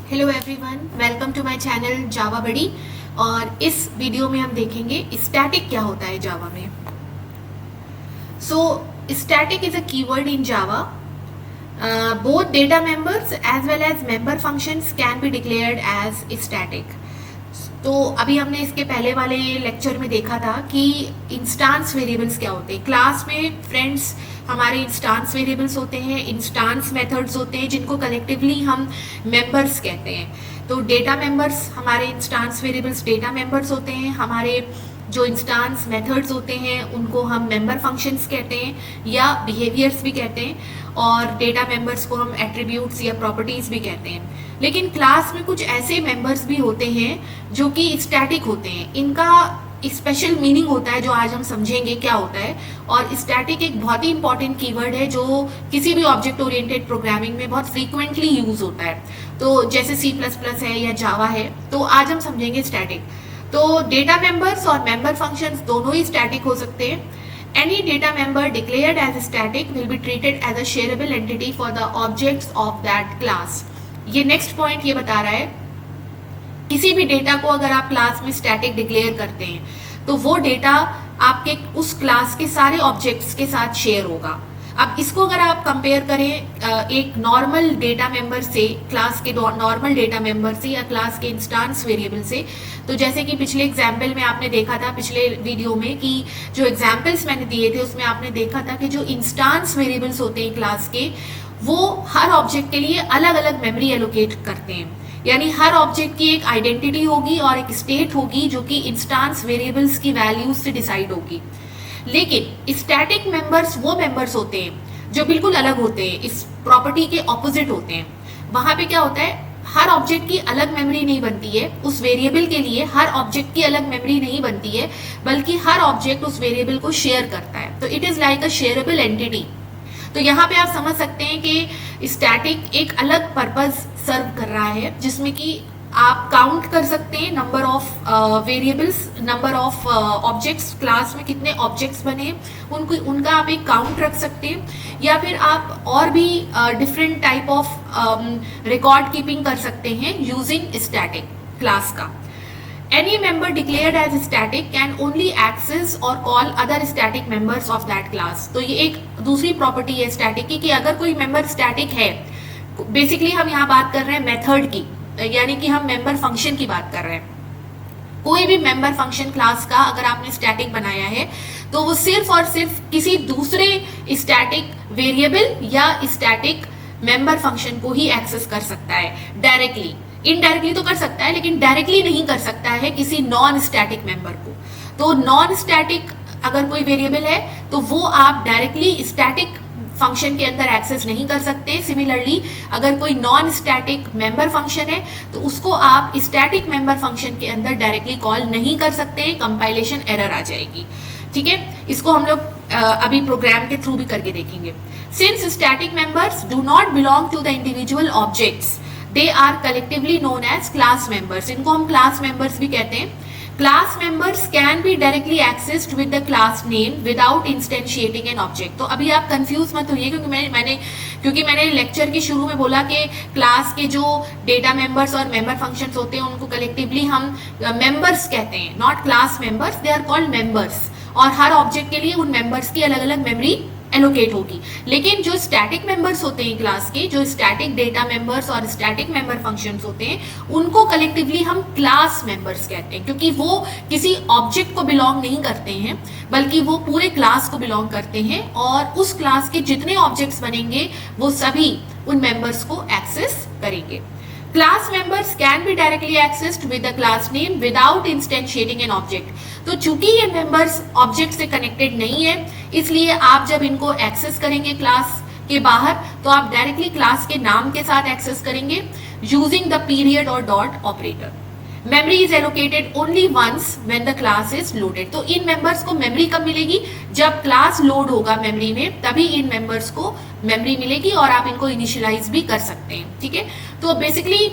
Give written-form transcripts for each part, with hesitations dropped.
Hello everyone, welcome to my channel Java बड़ी। और इस वीडियो में हम देखेंगे स्टैटिक क्या होता है जावा में। So static is a keyword in Java. Both data members as well as member functions can be declared as static. तो अभी हमने इसके पहले वाले लेक्चर में देखा था कि इंस्टांस वेरिएबल्स क्या होते हैं। क्लास में फ्रेंड्स हमारे इंस्टांस वेरिएबल्स होते हैं, इंस्टांस मेथड्स होते हैं जिनको कलेक्टिवली हम मेंबर्स कहते हैं। तो डेटा मेंबर्स हमारे इंस्टांस वेरिएबल्स डेटा मेंबर्स होते हैं, हमारे जो इंस्टांस मेथड्स होते हैं उनको हम मेंबर फंक्शंस कहते हैं या बिहेवियर्स भी कहते हैं, और डेटा मेंबर्स को हम एट्रीब्यूट्स या प्रॉपर्टीज भी कहते हैं। लेकिन क्लास में कुछ ऐसे मेंबर्स भी होते हैं जो कि स्टैटिक होते हैं। इनका स्पेशल मीनिंग होता है जो आज हम समझेंगे क्या होता है। और स्टैटिक एक बहुत ही इंपॉर्टेंट कीवर्ड है जो किसी भी ऑब्जेक्ट ओरिएंटेड प्रोग्रामिंग में बहुत फ्रीक्वेंटली यूज होता है। तो जैसे C++ है या जावा है, तो आज हम समझेंगे स्टैटिक। तो डेटा मेंबर्स और मेंबर फंक्शंस दोनों ही स्टैटिक हो सकते हैं। Any data member declared as static will be treated as a shareable entity for the objects of that class। ये नेक्स्ट पॉइंट ये बता रहा है, किसी भी डेटा को अगर आप क्लास में स्टैटिक डिक्लेयर करते हैं तो वो डेटा आपके उस क्लास के सारे ऑब्जेक्ट्स के साथ शेयर होगा। अब इसको अगर आप कंपेयर करें एक नॉर्मल डेटा मेंबर से, क्लास के नॉर्मल डेटा मेंबर से या क्लास के इंस्टांस वेरिएबल से, तो जैसे कि पिछले एग्जाम्पल में आपने देखा था, पिछले वीडियो में, कि जो एग्जाम्पल्स मैंने दिए थे उसमें आपने देखा था कि जो इंस्टांस वेरिएबल्स होते हैं क्लास के, वो हर ऑब्जेक्ट के लिए अलग अलग मेमोरी एलोकेट करते हैं। यानी हर ऑब्जेक्ट की एक आइडेंटिटी होगी और एक स्टेट होगी जो कि इंस्टांस वेरिएबल्स की वैल्यूज से डिसाइड होगी। लेकिन स्टैटिक मेंबर्स वो मेंबर्स होते हैं जो बिल्कुल अलग होते हैं, इस प्रॉपर्टी के ऑपोजिट होते हैं। वहां पे क्या होता है, हर ऑब्जेक्ट की अलग मेमोरी नहीं बनती है। उस वेरिएबल के लिए हर ऑब्जेक्ट की अलग मेमोरी नहीं बनती है, बल्कि हर ऑब्जेक्ट उस वेरिएबल को शेयर करता है। तो it is like a shareable entity. तो यहाँ पे आप समझ सकते हैं कि स्टैटिक एक अलग पर्पस सर्व कर रहा है, जिसमें कि आप काउंट कर सकते हैं number of variables, number of objects, class में कितने ऑब्जेक्ट्स बने उनका आप एक काउंट रख सकते हैं। या फिर आप और भी different type of record keeping कर सकते हैं यूजिंग स्टैटिक क्लास का। Any member declared as static can only access or call other static members of that class। तो ये एक दूसरी प्रॉपर्टी है स्टैटिक की, कि अगर कोई मेंबर स्टैटिक है, बेसिकली हम यहाँ बात कर रहे हैं मेथड की, यानी कि हम मेंबर फंक्शन की बात कर रहे हैं। कोई भी मेंबर फंक्शन क्लास का अगर आपने स्टैटिक बनाया है तो वो सिर्फ और सिर्फ किसी दूसरे स्टैटिक वेरिएबल या स्टैटिक मेंबर फंक्शन को ही एक्सेस कर सकता है डायरेक्टली। इनडायरेक्टली तो कर सकता है, लेकिन डायरेक्टली नहीं कर सकता है किसी नॉन स्टैटिक मेंबर को। तो नॉन स्टैटिक अगर कोई वेरिएबल है तो वो आप डायरेक्टली स्टैटिक फंक्शन के अंदर एक्सेस नहीं कर सकते। सिमिलरली अगर कोई नॉन स्टैटिक मेंबर फंक्शन है तो उसको आप स्टैटिक मेंबर फंक्शन के अंदर डायरेक्टली कॉल नहीं कर सकते, कंपाइलेशन एरर आ जाएगी। ठीक है, इसको हम लोग अभी प्रोग्राम के थ्रू भी करके देखेंगे। Since static members do not belong to the individual objects, they are collectively known as class members. इनको हम क्लास मेंबर्स भी कहते हैं। Class members can be directly accessed with the class name without instantiating an object. तो अभी आप confuse मत होइए, क्योंकि मैंने लेक्चर के शुरू में बोला कि क्लास के जो डेटा मेंबर्स और मेंबर फंक्शंस होते हैं उनको कलेक्टिवली हम मेंबर्स कहते हैं, not class members, they are called members. और हर ऑब्जेक्ट के लिए उन मेंबर्स की अलग अलग मेमोरी एलोकेट होगी। लेकिन जो स्टैटिक मेंबर्स होते हैं क्लास के, जो स्टैटिक डेटा मेंबर्स और स्टैटिक मेंबर फंक्शंस होते हैं, उनको कलेक्टिवली हम क्लास मेंबर्स कहते हैं, क्योंकि वो किसी ऑब्जेक्ट को बिलोंग नहीं करते हैं, बल्कि वो पूरे क्लास को बिलोंग करते हैं। और उस क्लास के जितने ऑब्जेक्ट्स बनेंगे वो सभी उन मेंबर्स को एक्सेस करेंगे। Class members can be directly accessed with the class name without instantiating an object. तो चूंकि ये मेंबर्स ऑब्जेक्ट से कनेक्टेड नहीं है, इसलिए आप जब इनको एक्सेस करेंगे क्लास के बाहर, तो आप डायरेक्टली क्लास के नाम के साथ एक्सेस करेंगे यूजिंग द पीरियड और dot operator. Memory is allocated only once when the class is loaded. तो इन मेंबर्स को मेमोरी कब मिलेगी, जब क्लास लोड होगा मेमोरी में, तभी इन मेंबर्स को मेमोरी मिलेगी और आप इनको इनिशियलाइज भी कर सकते हैं। ठीक है, तो बेसिकली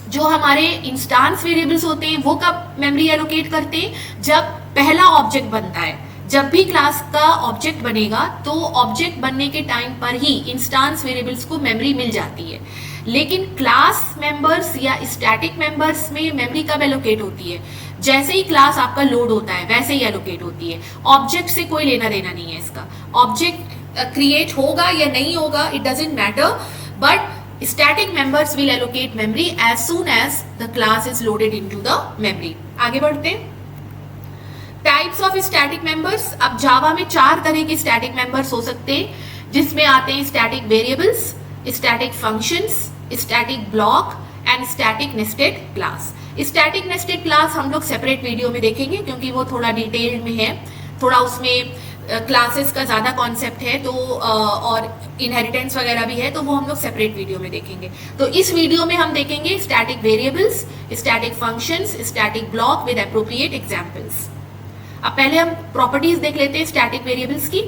जो हमारे इंस्टांस वेरिएबल्स होते हैं वो कब मेमोरी एलोकेट करते हैं, जब पहला ऑब्जेक्ट बनता है। जब भी क्लास का ऑब्जेक्ट बनेगा तो ऑब्जेक्ट बनने के टाइम पर ही इंस्टांस वेरिएबल्स को मेमोरी मिल जाती है। लेकिन क्लास मेंबर्स या स्टैटिक मेंबर्स में मेमोरी कब एलोकेट होती है? जैसे ही क्लास आपका लोड होता है वैसे ही एलोकेट होती है। ऑब्जेक्ट से कोई लेना देना नहीं है इसका। ऑब्जेक्ट क्रिएट होगा या नहीं होगा, it doesn't matter, but static members will allocate memory as soon as the class is loaded into the memory. आगे बढ़ते हैं। Types of static members. अब जावा में 4 तरह के स्टैटिक मेंबर्स हो सकते हैं, जिसमें आते हैं static variables, static functions, static block and static nested class. Static nested class हम लोग सेपरेट वीडियो में देखेंगे क्योंकि वो थोड़ा डिटेल्ड में है, थोड़ा उसमें क्लासेस का ज्यादा कॉन्सेप्ट है, तो और इनहेरिटेंस वगैरह भी है, तो वो हम लोग सेपरेट वीडियो में देखेंगे। तो इस वीडियो में हम देखेंगे static variables, static functions, static block with appropriate examples. अब पहले हम प्रॉपर्टीज देख लेते हैं स्टैटिक वेरिएबल्स की।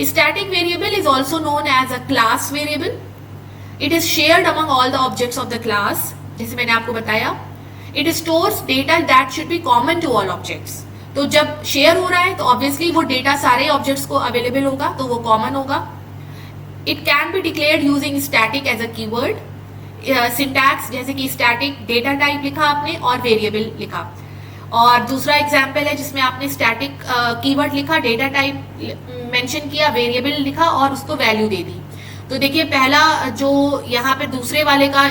Static variable is also known as a class variable. It is shared among all the objects of the class, जैसे मैंने आपको बताया। It stores data that should be common to all objects. तो जब share हो रहा है तो ऑब्वियसली वो डेटा सारे ऑब्जेक्ट्स को अवेलेबल होगा, तो वो कॉमन होगा। It can be declared using static as a keyword. Syntax जैसे कि स्टैटिक डेटा टाइप लिखा आपने और वेरिएबल लिखा। और दूसरा एग्जाम्पल है जिसमें आपने स्टैटिक कीवर्ड लिखा, डेटा टाइप मेंशन किया, वेरिएबल लिखा और उसको वैल्यू दे दी। तो देखिए पहला जो यहाँ पे दूसरे वाले का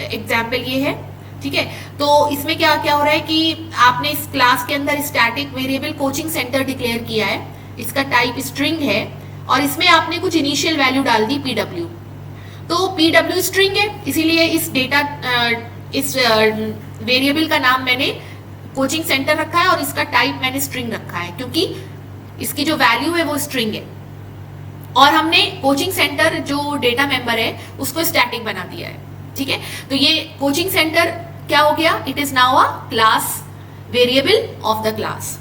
एग्जाम्पल ये है, ठीक है। तो इसमें क्या क्या हो रहा है कि आपने इस क्लास के अंदर static variable coaching centre declare किया है, इसका टाइप स्ट्रिंग है और इसमें आपने कुछ इनिशियल वैल्यू डाल दी pw। तो pw स्ट्रिंग है, इसीलिए इस डेटा इस वेरिएबल का नाम मैंने कोचिंग सेंटर रखा है और इसका टाइप मैंने स्ट्रिंग रखा है, क्योंकि इसकी जो वैल्यू है वो स्ट्रिंग है। और हमने कोचिंग सेंटर जो डेटा मेंबर है उसको स्टैटिक बना दिया है, ठीक है। तो ये कोचिंग सेंटर क्या हो गया? It is now a class variable of the class.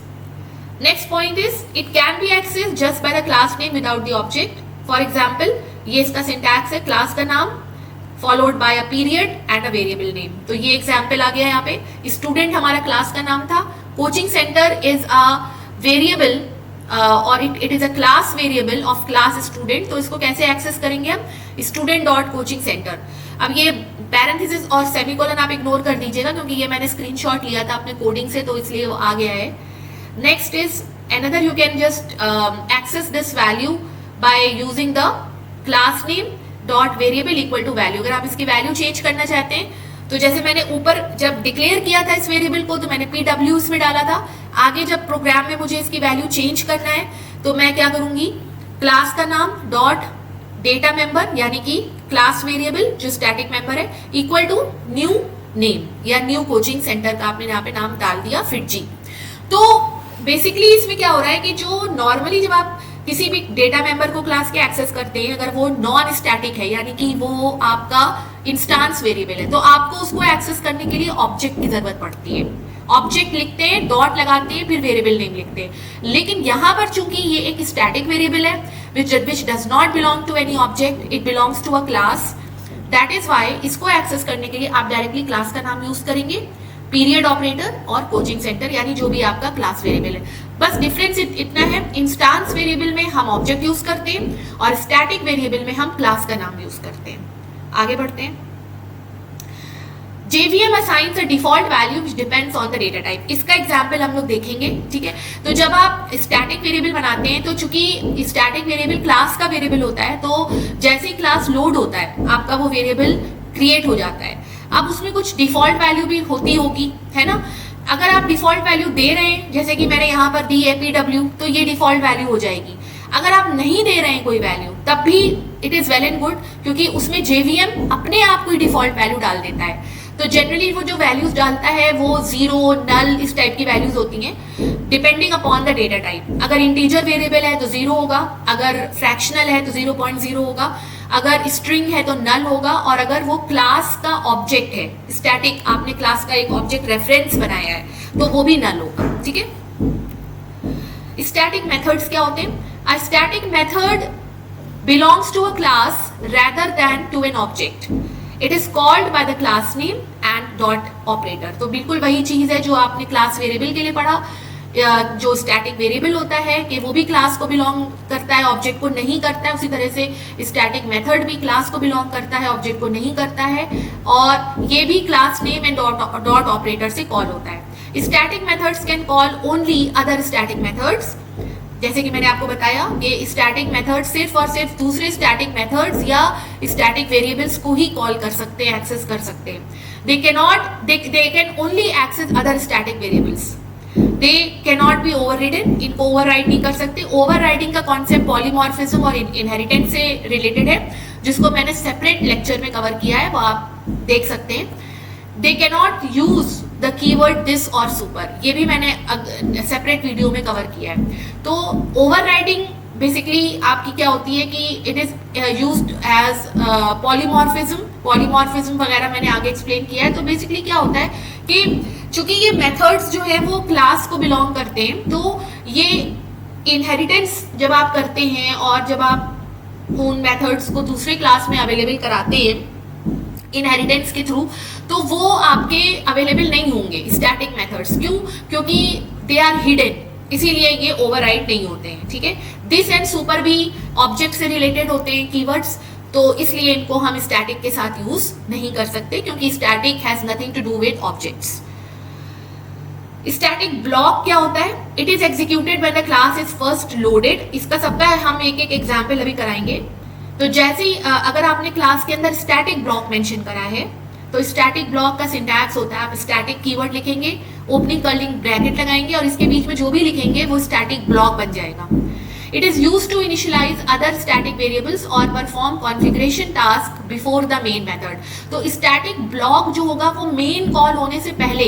Next point is it can be access just by the class name without the object. For example ये इसका सिंटैक्स है, क्लास का नाम followed by a period and a variable name. तो ये example आ गया यहाँ पे। स्टूडेंट हमारा क्लास का नाम था, coaching centre is a variable और it is a class variable of class student. तो इसको कैसे एक्सेस करेंगे हम? Student dot coaching centre. अब ये पैरेंथेसिस और सेमीकोलन आप इग्नोर कर दीजिएगा क्योंकि ये मैंने स्क्रीनशॉट लिया था अपने कोडिंग से, तो इसलिए वो आ गया है। Next is another, you can just access this value by using the class name dot variable equal to value. अगर आप इसकी वैल्यू चेंज करना चाहते हैं तो जैसे मैंने ऊपर जब डिक्लेयर किया था इस वेरिएबल को तो मैंने pw इसमें डाला था। आगे जब प्रोग्राम में मुझे इसकी वैल्यू चेंज करना है तो मैं क्या करूंगी? क्लास का नाम डॉट डेटा मेंबर यानी कि क्लास वेरिएबल जो स्टैटिक मेंबर है इक्वल टू न्यू नेम या न्यू कोचिंग सेंटर का आपने यहाँ पे नाम डाल दिया फिट जी। तो बेसिकली इसमें क्या हो रहा है कि जो नॉर्मली जब आप किसी भी डेटा मेंबर को क्लास के एक्सेस करते हैं, अगर वो नॉन स्टैटिक है यानी कि वो आपका इंस्टांस वेरिएबल है, तो आपको उसको एक्सेस करने के लिए ऑब्जेक्ट की जरूरत पड़ती है। ऑब्जेक्ट लिखते हैं, डॉट लगाते हैं, फिर वेरिएबल नेम लिखते हैं। लेकिन यहाँ पर चूंकि ये एक स्टैटिक वेरिएबल है which does not belong to any object, it belongs to a class. That is why इसको एक्सेस करने के लिए आप डायरेक्टली क्लास का नाम यूज करेंगे, पीरियड ऑपरेटर और कोचिंग सेंटर यानी जो भी आपका क्लास वेरिएबल है। बस डिफरेंस इतना है, इंस्टांस वेरिएबल में हम ऑब्जेक्ट यूज करते हैं और स्टैटिक वेरिएबल में हम क्लास का नाम यूज करते हैं। आगे बढ़ते हैं। JVM assigns a default value which depends on the data type। इसका एग्जाम्पल हम लोग देखेंगे, ठीक है। तो जब आप स्टैटिक वेरिएबल बनाते हैं तो चूंकि स्टैटिक वेरिएबल क्लास का वेरिएबल होता है, तो जैसे ही क्लास लोड होता है आपका वो वेरिएबल क्रिएट हो जाता है। अब उसमें कुछ डिफॉल्ट वैल्यू भी होती होगी, है ना। अगर आप डिफॉल्ट वैल्यू दे रहे हैं, जैसे कि मैंने यहाँ पर दी है pw, तो ये डिफॉल्ट वैल्यू हो जाएगी। अगर आप नहीं दे रहे हैं कोई वैल्यू तब भी it is well and good, क्योंकि उसमें JVM अपने आप कोई डिफॉल्ट वैल्यू डाल देता है। तो जनरली वो जो वैल्यूज डालता है वो 0, नल इस टाइप की वैल्यूज होती हैं depending upon the data type. अगर इंटीजर वेरिएबल है तो 0 होगा, अगर फ्रैक्शनल है तो 0.0 होगा, अगर स्ट्रिंग है तो नल होगा, और अगर वो क्लास का ऑब्जेक्ट है, स्टैटिक आपने क्लास का एक ऑब्जेक्ट रेफरेंस बनाया है तो वो भी नल होगा, ठीक है। स्टैटिक मेथड्स क्या होते हैं? A static method belongs to a class rather than to an object. It is called by the class name and dot operator। तो बिल्कुल वही चीज है जो आपने क्लास वेरिएबल के लिए पढ़ा। जो स्टैटिक वेरिएबल होता है कि वो भी क्लास को बिलोंग करता है, ऑब्जेक्ट को नहीं करता है। उसी तरह से स्टैटिक मेथड भी क्लास को बिलोंग करता है, ऑब्जेक्ट को नहीं करता है, और ये भी class name and dot operator से कॉल होता है। Static methods can call only other static methods, जैसे कि मैंने आपको बताया ये स्टैटिक मेथड सिर्फ और सिर्फ दूसरे स्टैटिक मेथड्स या स्टैटिक वेरिएबल्स को ही कॉल कर सकते हैं, एक्सेस कर सकते हैं। they can only access other static variables, they cannot be overridden, इनको ओवरराइड नहीं कर सकते। ओवरराइडिंग का कॉन्सेप्ट पॉलीमॉर्फिज्म और इनहेरिटेंस से रिलेटेड है, जिसको मैंने सेपरेट लेक्चर में कवर किया है, वो आप देख सकते हैं। They cannot use the keyword this और सुपर, ये भी मैंने सेपरेट वीडियो में कवर किया है। तो ओवरराइडिंग बेसिकली आपकी क्या होती है कि it is used as polymorphism वगैरह मैंने आगे एक्सप्लेन किया है। तो बेसिकली क्या होता है कि चूंकि ये मेथड्स जो है वो क्लास को बिलोंग करते हैं, तो ये इनहेरिटेंस जब आप करते हैं और जब आप उन मेथड्स को दूसरे क्लास में अवेलेबल कराते हैं इनहेरिटेंस के थ्रू, तो वो आपके अवेलेबल नहीं होंगे स्टैटिक मेथड्स। क्यों? क्योंकि दे आर हिडन, इसीलिए ये ओवरराइड नहीं होते हैं। ठीक है, दिस एंड सुपर भी ऑब्जेक्ट से रिलेटेड होते हैं कीवर्ड्स, तो इसलिए इनको हम स्टैटिक के साथ यूज नहीं कर सकते, क्योंकि static has nothing to do with objects. Static block क्या होता है? It is executed when the class is first loaded. इसका सबका हम एक एक एग्जाम्पल अभी कराएंगे। तो जैसे ही अगर आपने क्लास के अंदर स्टैटिक ब्लॉक मेंशन करा है, तो स्टैटिक ब्लॉक का सिंटैक्स होता है, आप स्टैटिक कीवर्ड लिखेंगे, ओपनिंग कर्लिंग ब्रैकेट लगाएंगे और इसके बीच में जो भी लिखेंगे वो स्टैटिक ब्लॉक बन जाएगा। It is used to initialise other static variables और perform configuration task before the main method. तो स्टैटिक ब्लॉक जो होगा वो मेन कॉल होने से पहले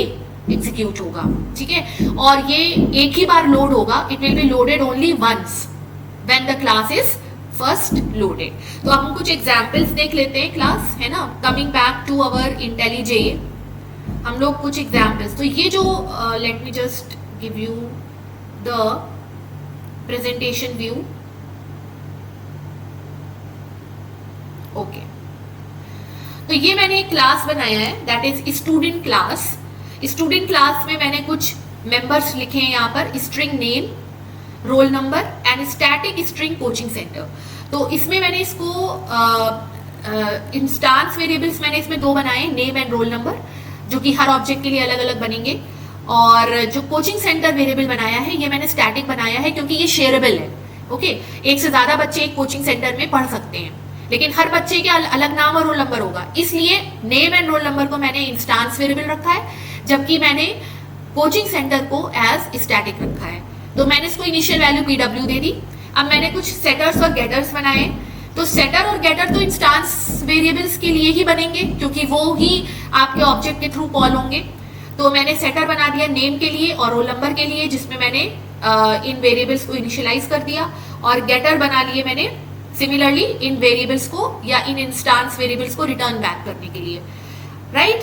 एग्जीक्यूट होगा। ठीक है, और ये एक ही बार लोड होगा। It will be loaded only once when the class is first loaded. तो अब हम कुछ एग्जाम्पल्स देख लेते हैं, क्लास है ना। कमिंग बैक टू अवर इंटेलिजे, हम लोग कुछ एग्जाम्पल्स, तो ये जो let me just give you the presentation view. Okay, तो ये मैंने एक क्लास बनाया है, that is student class. Student class में मैंने कुछ मेंबर्स लिखे हैं यहाँ पर, string name, roll number and static string coaching centre. तो इसमें मैंने इसको इंस्टांस वेरिएबल्स मैंने इसमें दो बनाए, नेम एंड रोल नंबर, जो कि हर ऑब्जेक्ट के लिए अलग अलग बनेंगे। और जो कोचिंग सेंटर वेरिएबल बनाया है ये मैंने स्टैटिक बनाया है, क्योंकि ये शेयरेबल है। ओके, एक से ज्यादा बच्चे एक कोचिंग सेंटर में पढ़ सकते हैं, लेकिन हर बच्चे के अलग नाम और रोल नंबर होगा, इसलिए नेम एंड रोल नंबर को मैंने इंस्टांस वेरिएबल रखा है, जबकि मैंने कोचिंग सेंटर को एज स्टैटिक रखा है। तो मैंने इसको इनिशियल वैल्यू PW दे दी। अब मैंने कुछ सेटर्स और गेटर्स बनाए। तो सेटर और गेटर तो इंस्टांस वेरिएबल्स के लिए ही बनेंगे, क्योंकि वो ही आपके ऑब्जेक्ट के थ्रू कॉल होंगे। तो मैंने सेटर बना दिया नेम के लिए और रोल नंबर के लिए, जिसमें मैंने इन वेरिएबल्स को इनिशियलाइज कर दिया, और गेटर बना लिए मैंने सिमिलरली इन वेरिएबल्स को या इन इंस्टांस वेरिएबल्स को रिटर्न बैक करने के लिए। Right,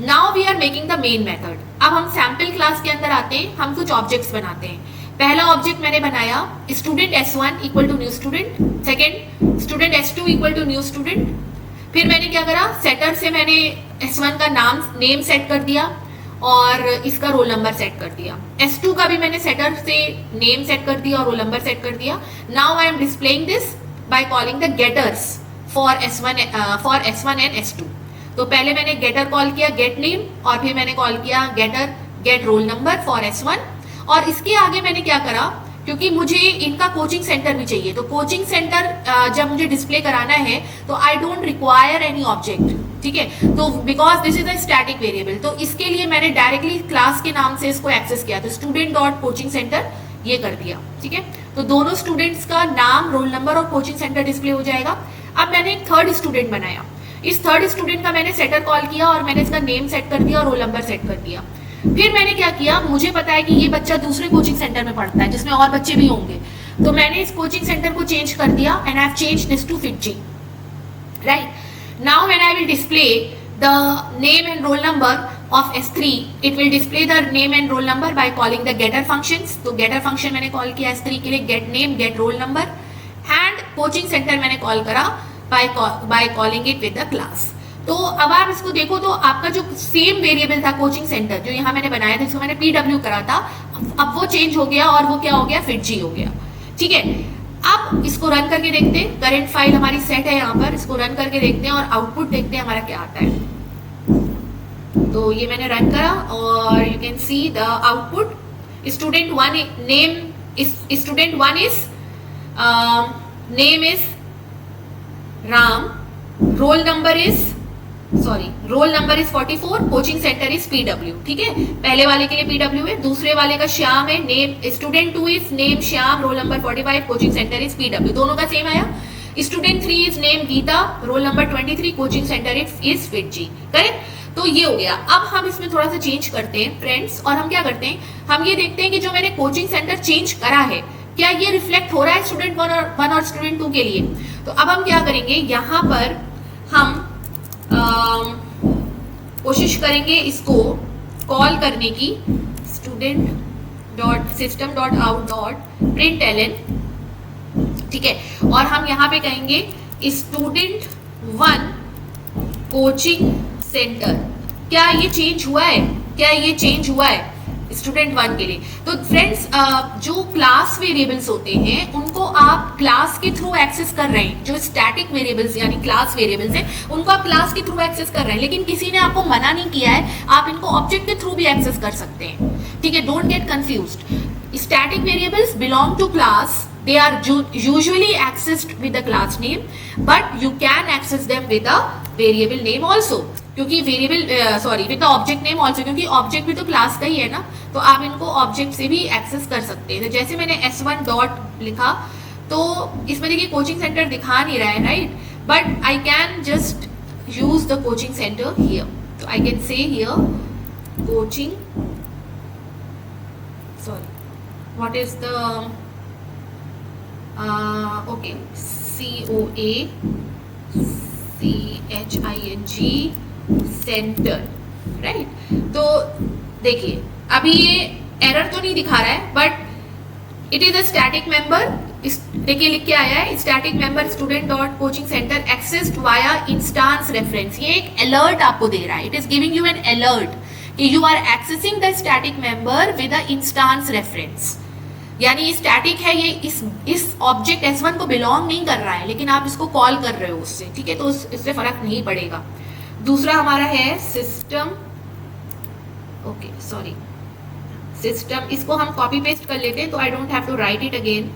now we are making the main method. अब हम सैंपल क्लास के अंदर आते हैं, हम कुछ ऑब्जेक्ट्स बनाते हैं। पहला ऑब्जेक्ट मैंने बनाया student S1 equal to new student, second student S2 equal to new student. फिर मैंने क्या करा, सेटर से मैंने S1 का नेम सेट कर दिया और इसका रोल नंबर सेट कर दिया। S2 का भी मैंने सेटर से नेम सेट कर दिया और रोल नंबर सेट कर दिया। Now I am displaying this by calling the getters for S1 and S2। तो पहले मैंने गेटर कॉल किया गेट नेम, और फिर मैंने कॉल किया getter get roll number for S1। और इसके आगे मैंने क्या करा, क्योंकि मुझे इनका कोचिंग सेंटर भी चाहिए, तो कोचिंग सेंटर जब मुझे डिस्प्ले कराना है तो I don't require any object. ठीक है, तो because this is a static variable, तो इसके लिए मैंने डायरेक्टली क्लास के नाम से इसको एक्सेस किया, तो स्टूडेंट डॉट कोचिंग सेंटर ये कर दिया। ठीक है, तो दोनों स्टूडेंट्स का नाम, रोल नंबर और कोचिंग सेंटर डिस्प्ले हो जाएगा। अब मैंने एक थर्ड स्टूडेंट बनाया, इस थर्ड स्टूडेंट का मैंने सेटर कॉल किया और मैंने इसका नेम सेट कर दिया और रोल नंबर सेट कर दिया। फिर मैंने क्या किया, मुझे पता है कि ये बच्चा दूसरे कोचिंग सेंटर में पढ़ता है जिसमें और बच्चे भी होंगे, तो मैंने इस कोचिंग सेंटर को चेंज कर दिया and I have changed this to FITG। Right, now when I will display the name and roll number of S3, it will display the name and roll number by calling the getter functions। तो getter function मैंने call किया S3 के लिए get name get roll number, and coaching center मैंने call करा by calling it with the class। तो अब आप इसको देखो तो आपका जो सेम वेरिएबल था कोचिंग सेंटर जो यहाँ मैंने बनाया था, जिसको मैंने PW करा था, अब वो चेंज हो गया और वो क्या हो गया, FitG हो गया। ठीक है, अब इसको रन करके देखते हैं। करंट फाइल हमारी सेट है यहाँ पर, इसको रन करके देखते हैं और आउटपुट देखते हैं हमारा क्या आता है। तो ये मैंने रन करा और you can see the output. Student one is name is Ram, roll number is 44, coaching centre is PW। ठीक है, पहले वाले के लिए PW है, दूसरे वाले का श्याम है, name student 2 is name Shyam, roll number 45, coaching centre is PW, दोनों का सेम आया। Student 3 is name Geeta, roll number 23, coaching centre is FitG। Correct, तो ये हो गया। अब हम इसमें थोड़ा सा चेंज करते हैं फ्रेंड्स, और हम क्या करते हैं, हम ये देखते हैं कि जो मैंने कोचिंग सेंटर चेंज करा है क्या ये रिफ्लेक्ट हो रहा है स्टूडेंट 1 और स्टूडेंट 2 के लिए। तो अब हम क्या करेंगे, यहाँ पर हम कोशिश करेंगे इसको कॉल करने की, student.system.out.println। ठीक है, और हम यहाँ पे कहेंगे स्टूडेंट 1 कोचिंग सेंटर। क्या ये चेंज हुआ है, क्या ये चेंज हुआ है स्टूडेंट 1 के लिए। तो फ्रेंड्स जो क्लास वेरिएबल्स होते हैं उनको आप क्लास के थ्रू एक्सेस कर रहे हैं, जो स्टैटिक वेरिएबल्स यानी क्लास वेरिएबल्स हैं उनको आप क्लास के थ्रू एक्सेस कर रहे हैं, लेकिन किसी ने आपको मना नहीं किया है, आप इनको ऑब्जेक्ट के थ्रू भी एक्सेस कर सकते हैं। ठीक है, don't get confused. Static variables belong to class, they are usually accessed with the class name, but you can access them with a variable name also, क्योंकि variable with the object name also, क्योंकि object भी तो class का ही है ना, तो आप इनको ऑब्जेक्ट से भी एक्सेस कर सकते हैं। तो जैसे मैंने S1 डॉट लिखा तो इसमें देखिए कोचिंग सेंटर दिखा नहीं रहा है, right, but I can just use the coaching centre here. तो I can say here coaching, sorry what is the okay, COACHING centre, right. तो देखिए अभी ये एरर तो नहीं दिखा रहा है, but it is a static member. देखिए लिख के आया है static member student dot coaching centre accessed via instance reference. ये एक अलर्ट आपको दे रहा है, it is giving you an alert कि you are accessing the static member with a instance reference. यानी ये स्टैटिक है, ये इस ऑब्जेक्ट S1 को बिलोंग नहीं कर रहा है, लेकिन आप इसको कॉल कर रहे हो उससे। ठीक है, तो इससे फर्क नहीं पड़ेगा। दूसरा हमारा है सिस्टम, ओके सॉरी सिस्टम, इसको हम कॉपी पेस्ट कर लेते हैं, तो I don't have to write it again,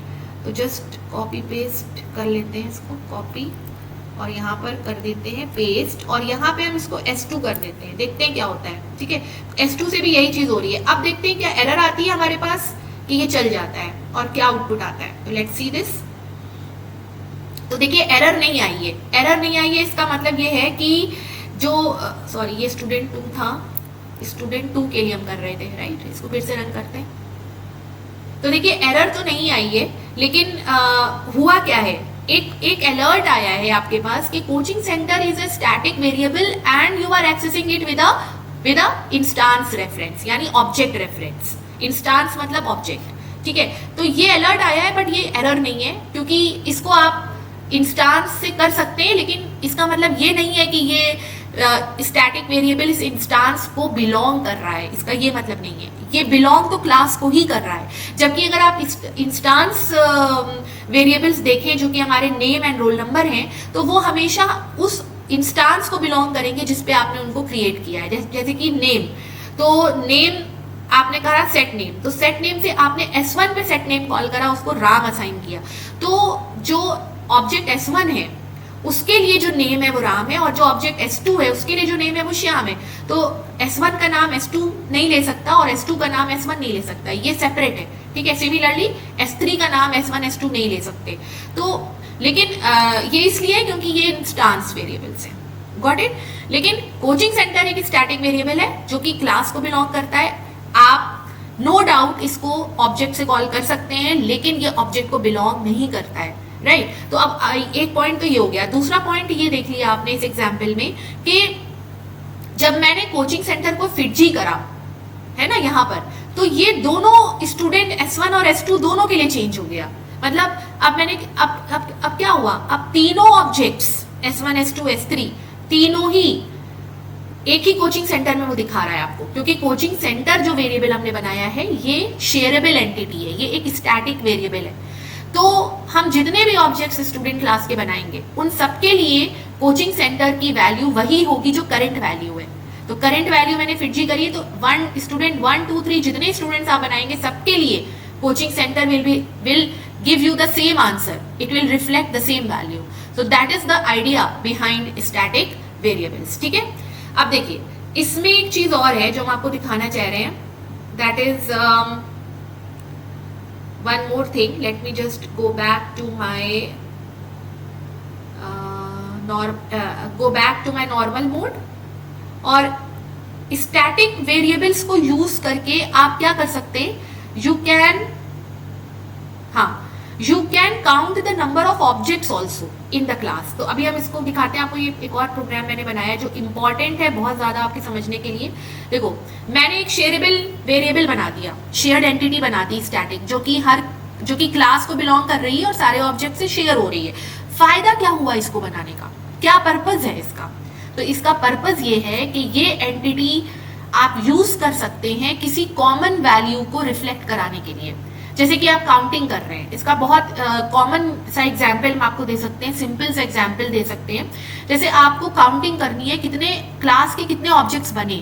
तो जस्ट कॉपी पेस्ट कर लेते हैं इसको, कॉपी और यहाँ पर कर देते हैं पेस्ट, और यहाँ पे हम इसको S2 कर देते हैं, देखते हैं क्या होता है। ठीक है, S2 से भी यही चीज हो रही है। अब देखते हैं क्या एरर आती है हमारे पास कि ये चल जाता है और क्या आउटपुट आता है। तो लेट्स सी दिस। तो देखिए एरर नहीं आई है, एरर नहीं आई है, इसका मतलब ये है कि जो सॉरी ये स्टूडेंट 2 था, स्टूडेंट 2 के लिए हम कर रहे थे, राइट। इसको फिर से रन करते हैं। तो देखिए एरर तो नहीं आई है, लेकिन हुआ क्या है, एक अलर्ट आया है आपके पास कि coaching centre is a static variable and you are accessing it with a instance reference, यानी ऑब्जेक्ट रेफरेंस। इंस्टांस मतलब ऑब्जेक्ट। ठीक है, तो ये अलर्ट आया है, बट ये एरर नहीं है, क्योंकि इसको आप इंस्टांस से कर सकते हैं, लेकिन इसका मतलब ये नहीं है कि ये स्टैटिक वेरिएबल इस इंस्टांस को बिलोंग कर रहा है, इसका ये मतलब नहीं है। ये बिलोंग तो क्लास को ही कर रहा है, जबकि अगर आप इंस्टांस वेरिएबल्स देखें जो कि हमारे नेम एंड रोल नंबर हैं, तो वो हमेशा उस इंस्टांस को बिलोंग करेंगे जिसपे आपने उनको क्रिएट किया है। जैसे कि नेम, तो नेम आपने कहा सेट नेम, तो सेट नेम से आपने S1 पे सेट नेम कॉल करा, उसको राम असाइन किया, तो जो ऑब्जेक्ट S1 है उसके लिए जो नेम है वो राम है, और जो ऑब्जेक्ट S2 है उसके लिए जो नेम है वो श्याम है। तो S1 का नाम S2 नहीं ले सकता और S2 का नाम S1 नहीं ले सकता, ये सेपरेट है। ठीक है, सिमिलरली S3 का नाम S1 S2 नहीं ले सकते। तो लेकिन ये इसलिए क्योंकि ये इंस्टांस वेरिएबल्स है, गॉट इट। लेकिन कोचिंग सेंटर एक स्टैटिक वेरिएबल है जो कि क्लास को बिलोंग करता है। आप नो डाउट इसको ऑब्जेक्ट से कॉल कर सकते हैं, लेकिन ये ऑब्जेक्ट को बिलोंग नहीं करता है, राइट। तो अब एक पॉइंट तो ये हो गया। दूसरा पॉइंट ये देख लिया आपने इस एग्जाम्पल में कि जब मैंने कोचिंग सेंटर को FitG करा है ना यहाँ पर, तो ये दोनों स्टूडेंट S1 और S2 दोनों के लिए चेंज हो गया। मतलब अब मैंने अब क्या हुआ, अब तीनों ऑब्जेक्ट्स S1 S2 S3 तीनों ही एक ही कोचिंग सेंटर में वो दिखा रहा है आपको, क्योंकि कोचिंग सेंटर जो वेरिएबल हमने बनाया है ये शेयरेबल एंटिटी है, ये एक स्टैटिक वेरिएबल है। तो हम जितने भी ऑब्जेक्ट्स स्टूडेंट क्लास के बनाएंगे उन सबके लिए कोचिंग सेंटर की वैल्यू वही होगी जो करंट वैल्यू है। तो करंट वैल्यू मैंने फिट जी करी है, तो 1 2 3 जितने स्टूडेंट्स आप बनाएंगे सबके लिए coaching centre will give you the same answer, it will reflect the same value. So that is the idea behind static variables. ठीक है, अब देखिए इसमें एक चीज और है जो हम आपको दिखाना चाह रहे हैं, that is one more thing. Let me just go back to my normal mode. और स्टैटिक वेरिएबल्स को यूज करके आप क्या कर सकते हैं, you can count the number of objects also in the class. तो अभी हम इसको दिखाते हैं आपको। ये एक और प्रोग्राम मैंने बनाया है जो इंपॉर्टेंट है बहुत ज्यादा आपके समझने के लिए। देखो मैंने एक शेयरेबल वेरिएबल बना दिया, शेयर्ड एंटिटी बना दी स्टैटिक, जो कि क्लास को बिलोंग कर रही है और सारे ऑब्जेक्ट से शेयर हो रही है। फायदा क्या हुआ इसको बनाने का, क्या पर्पज है इसका? तो इसका पर्पज ये है कि ये एंटिटी आप यूज कर सकते हैं किसी कॉमन वैल्यू को रिफ्लेक्ट कराने के लिए। जैसे कि आप काउंटिंग कर रहे हैं, इसका बहुत कॉमन सा एग्जाम्पल हम आपको दे सकते हैं, सिंपल सा एग्जाम्पल दे सकते हैं। जैसे आपको काउंटिंग करनी है कितने क्लास के कितने ऑब्जेक्ट्स बने,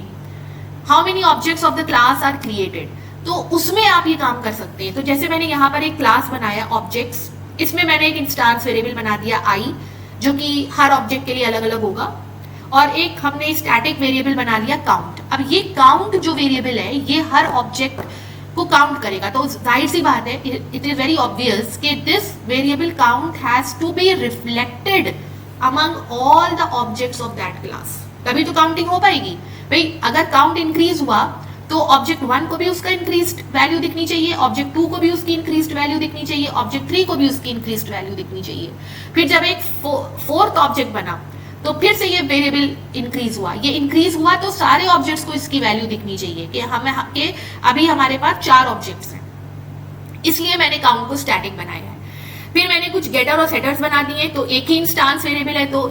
how many objects of the class are created, तो उसमें आप ये काम कर सकते हैं। तो जैसे मैंने यहाँ पर एक क्लास बनाया ऑब्जेक्ट्स, इसमें मैंने एक इंस्टांस वेरिएबल बना दिया आई, जो कि हर ऑब्जेक्ट के लिए अलग अलग होगा, और एक हमने स्टैटिक वेरिएबल बना लिया काउंट। अब ये काउंट जो वेरिएबल है ये हर ऑब्जेक्ट को काउंट करेगा। तो जाहिर सी बात है, इट इज वेरी ऑब्वियस कि this variable count has to be reflected among all the objects of that class, तभी तो काउंटिंग हो पाएगी। भाई अगर काउंट इंक्रीज हुआ तो ऑब्जेक्ट 1 को भी उसका इंक्रीज्ड वैल्यू दिखनी चाहिए, ऑब्जेक्ट 2 को भी उसकी इंक्रीज्ड वैल्यू दिखनी चाहिए, ऑब्जेक्ट 3 को भी उसकी इंक्रीज्ड वैल्यू दिखनी चाहिए। फिर जब एक फोर्थ ऑब्जेक्ट बना तो फिर से ये वेरिएबल इंक्रीज हुआ, ये इंक्रीज हुआ तो सारे ऑब्जेक्ट्स को इसकी वैल्यू दिखनी चाहिए कि अभी हमारे पास 4 ऑब्जेक्ट्स हैं, इसलिए मैंने काउंट को स्टैटिक बनाया है। फिर मैंने कुछ गेटर और सेटर्स बना दिए, तो एक ही इंस्टांस वेरिएबल है तो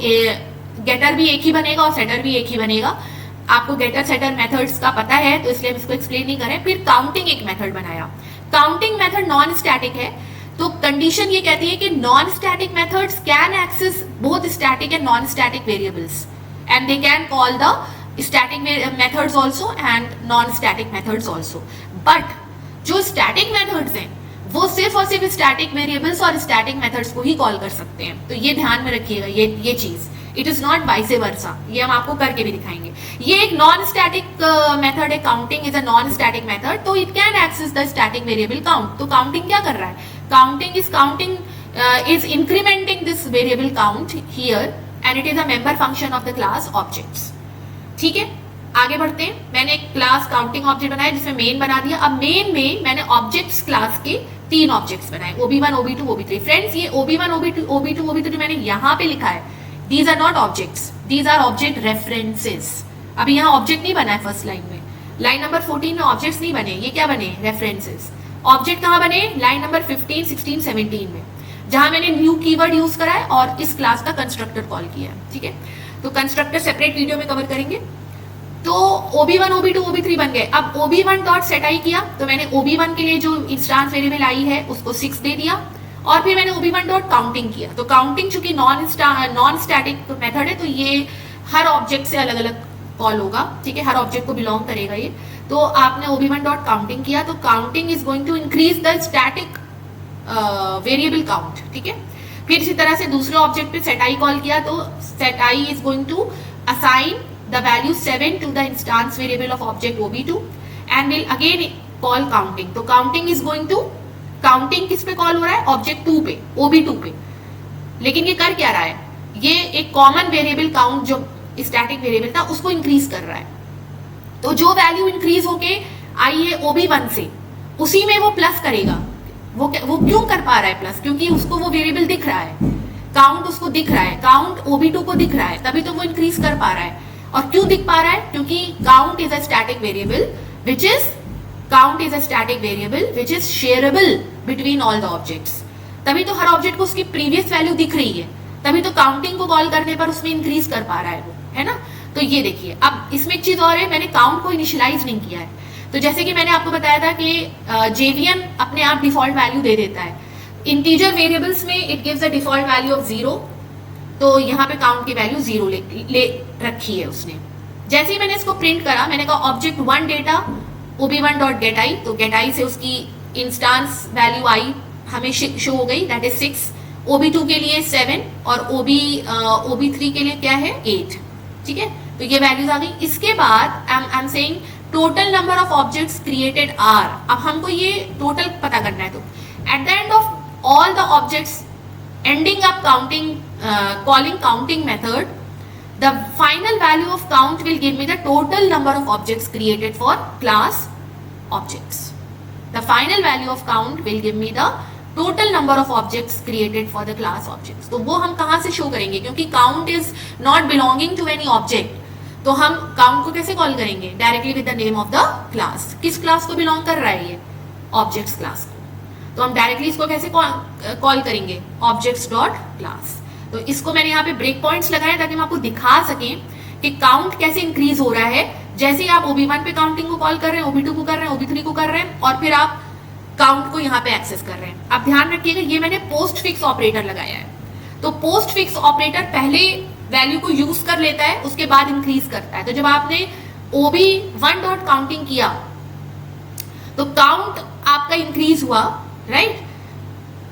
गेटर भी एक ही बनेगा और सेटर भी एक ही बनेगा। आपको गेटर सेटर मेथड्स का पता है तो इसलिए हम इसको एक्सप्लेन नहीं करें। फिर काउंटिंग एक मेथड बनाया, काउंटिंग मेथड नॉन स्टैटिक है, तो कंडीशन ये कहती है कि non static methods can access both static and non static variables and they can call the static methods also and non static methods also. But जो static methods हैं वो सिर्फ और सिर्फ स्टैटिक वेरिएबल्स और स्टैटिक मेथड्स को ही call कर सकते हैं। तो ये ध्यान में रखिएगा, ये चीज, it is not vice versa. ये हम आपको करके भी दिखाएंगे। ये एक नॉन स्टैटिक मेथड है, counting is a non static method, तो it can access the static variable count. तो काउंटिंग क्या कर रहा है, counting is incrementing this variable count here and it is a member function of the class objects। ठीक है, आगे बढ़ते हैं। मैंने एक क्लास काउंटिंग ऑब्जेक्ट बनाया जिसमें मेन बना दिया। अब मेन में मैंने ऑब्जेक्ट्स क्लास के 3 ऑब्जेक्ट्स बनाए, OB1 OB2 OB3। फ्रेंड्स ये OB1 OB2 OB3 मैंने यहाँ पे लिखा है, these are not objects, these are object references। अभी यहाँ ऑब्जेक्ट नहीं बना है फर्स्ट लाइन में, लाइन नंबर 14 में ऑब्जेक्ट्स नहीं बने, ये क्या बने, रेफरेंसेस। ऑब्जेक्ट कहाँ बने, लाइन नंबर 15 16 17 में, जहां मैंने न्यू कीवर्ड यूज करा है और इस क्लास का कंस्ट्रक्टर कॉल किया है। ठीक है, तो कंस्ट्रक्टर सेपरेट वीडियो में कवर करेंगे। तो OB1 OB2 OB3 बन गए। अब OB1 डॉट सेट आई किया, तो मैंने OB1 के लिए जो इंस्टांस वेरिएबल आई है उसको 6 दे दिया, और फिर मैंने OB1 डॉट काउंटिंग किया। तो काउंटिंग चूंकि नॉन स्टैटिक मेथड है तो ये हर ऑब्जेक्ट से अलग अलग कॉल होगा। ठीक है, हर ऑब्जेक्ट को बिलोंग करेगा ये। तो आपने OB1 डॉट काउंटिंग किया, तो counting is going to increase the static variable count. ठीक है, फिर इसी तरह से दूसरे ऑब्जेक्ट पे सेट आई कॉल किया, तो set I is going to assign the value 7 to the instance variable of object OB2 and will again call counting. तो counting is going to, counting किस पे कॉल हो रहा है, ऑब्जेक्ट 2 पे, OB2 पे। लेकिन ये कर क्या रहा है, ये एक कॉमन वेरिएबल काउंट जो स्टैटिक वेरिएबल था उसको इंक्रीज कर रहा है। तो जो वैल्यू इंक्रीज होके आई है OB1 से, उसी में वो प्लस करेगा। वो क्यों कर पा रहा है प्लस, क्योंकि उसको वो वेरिएबल दिख रहा है, काउंट उसको दिख रहा है, काउंट OB2 को दिख रहा है, तभी तो वो इंक्रीज कर पा रहा है। और क्यों दिख पा रहा है, क्योंकि count is a static variable which is shareable between all the objects. तभी तो हर ऑब्जेक्ट को उसकी प्रीवियस वैल्यू दिख रही है, तभी तो काउंटिंग को कॉल करने पर उसमें इंक्रीज कर पा रहा है वो। है ना। तो ये देखिए, अब इसमें एक चीज और है, मैंने काउंट को इनिशियलाइज नहीं किया है। तो जैसे कि मैंने आपको बताया था कि जेवीएम अपने आप डिफॉल्ट वैल्यू दे देता है। इंटीजर वेरिएबल्स में it gives a default value of 0, तो यहाँ पे काउंट की वैल्यू 0 ले रखी है उसने। जैसे ही मैंने इसको प्रिंट करा, मैंने कहा object 1 data ob1 dot get I, तो गेट आई से उसकी इंस्टांस वैल्यू आई हमें शो हो गई, दैट इज 6। ob2 के लिए 7 और ob3 के लिए क्या है 8, ठीक है। तो ये वैल्यूज आ गई। इसके बाद I am saying total number of objects created are. अब हमको ये टोटल पता करना है, तो at the end of all the objects ending up counting, calling counting method, the final value of count will give me the total number of objects created for class objects. The final value of count will give me the total number of objects created for the class objects. तो वो हम कहाँ से show करेंगे, क्योंकि count is not belonging to any object, तो हम count को कैसे कॉल करेंगे, directly with the name of the class. किस क्लास को बिलोंग कर रहा है ये, ऑब्जेक्ट्स क्लास को, तो हम डायरेक्टली इसको कैसे कॉल करेंगे, ऑब्जेक्ट्स डॉट क्लास। तो इसको मैंने यहाँ पे ब्रेक पॉइंट्स लगाए ताकि हम आपको दिखा सकें कि काउंट कैसे इंक्रीज हो रहा है। जैसे ही आप ob1 पे काउंटिंग को कॉल कर रहे हैं, ob2 को कर रहे हैं, ob3 को कर रहे हैं, और फिर आप काउंट को यहाँ पे एक्सेस कर रहे हैं। अब ध्यान रखिएगा, ये मैंने पोस्ट फिक्स ऑपरेटर लगाया है। तो पोस्ट फिक्स ऑपरेटर पहले वैल्यू को यूज कर लेता है, उसके बाद इंक्रीज करता है। तो जब आपने ob1 डॉट काउंटिंग किया तो काउंट आपका इंक्रीज हुआ, राइट।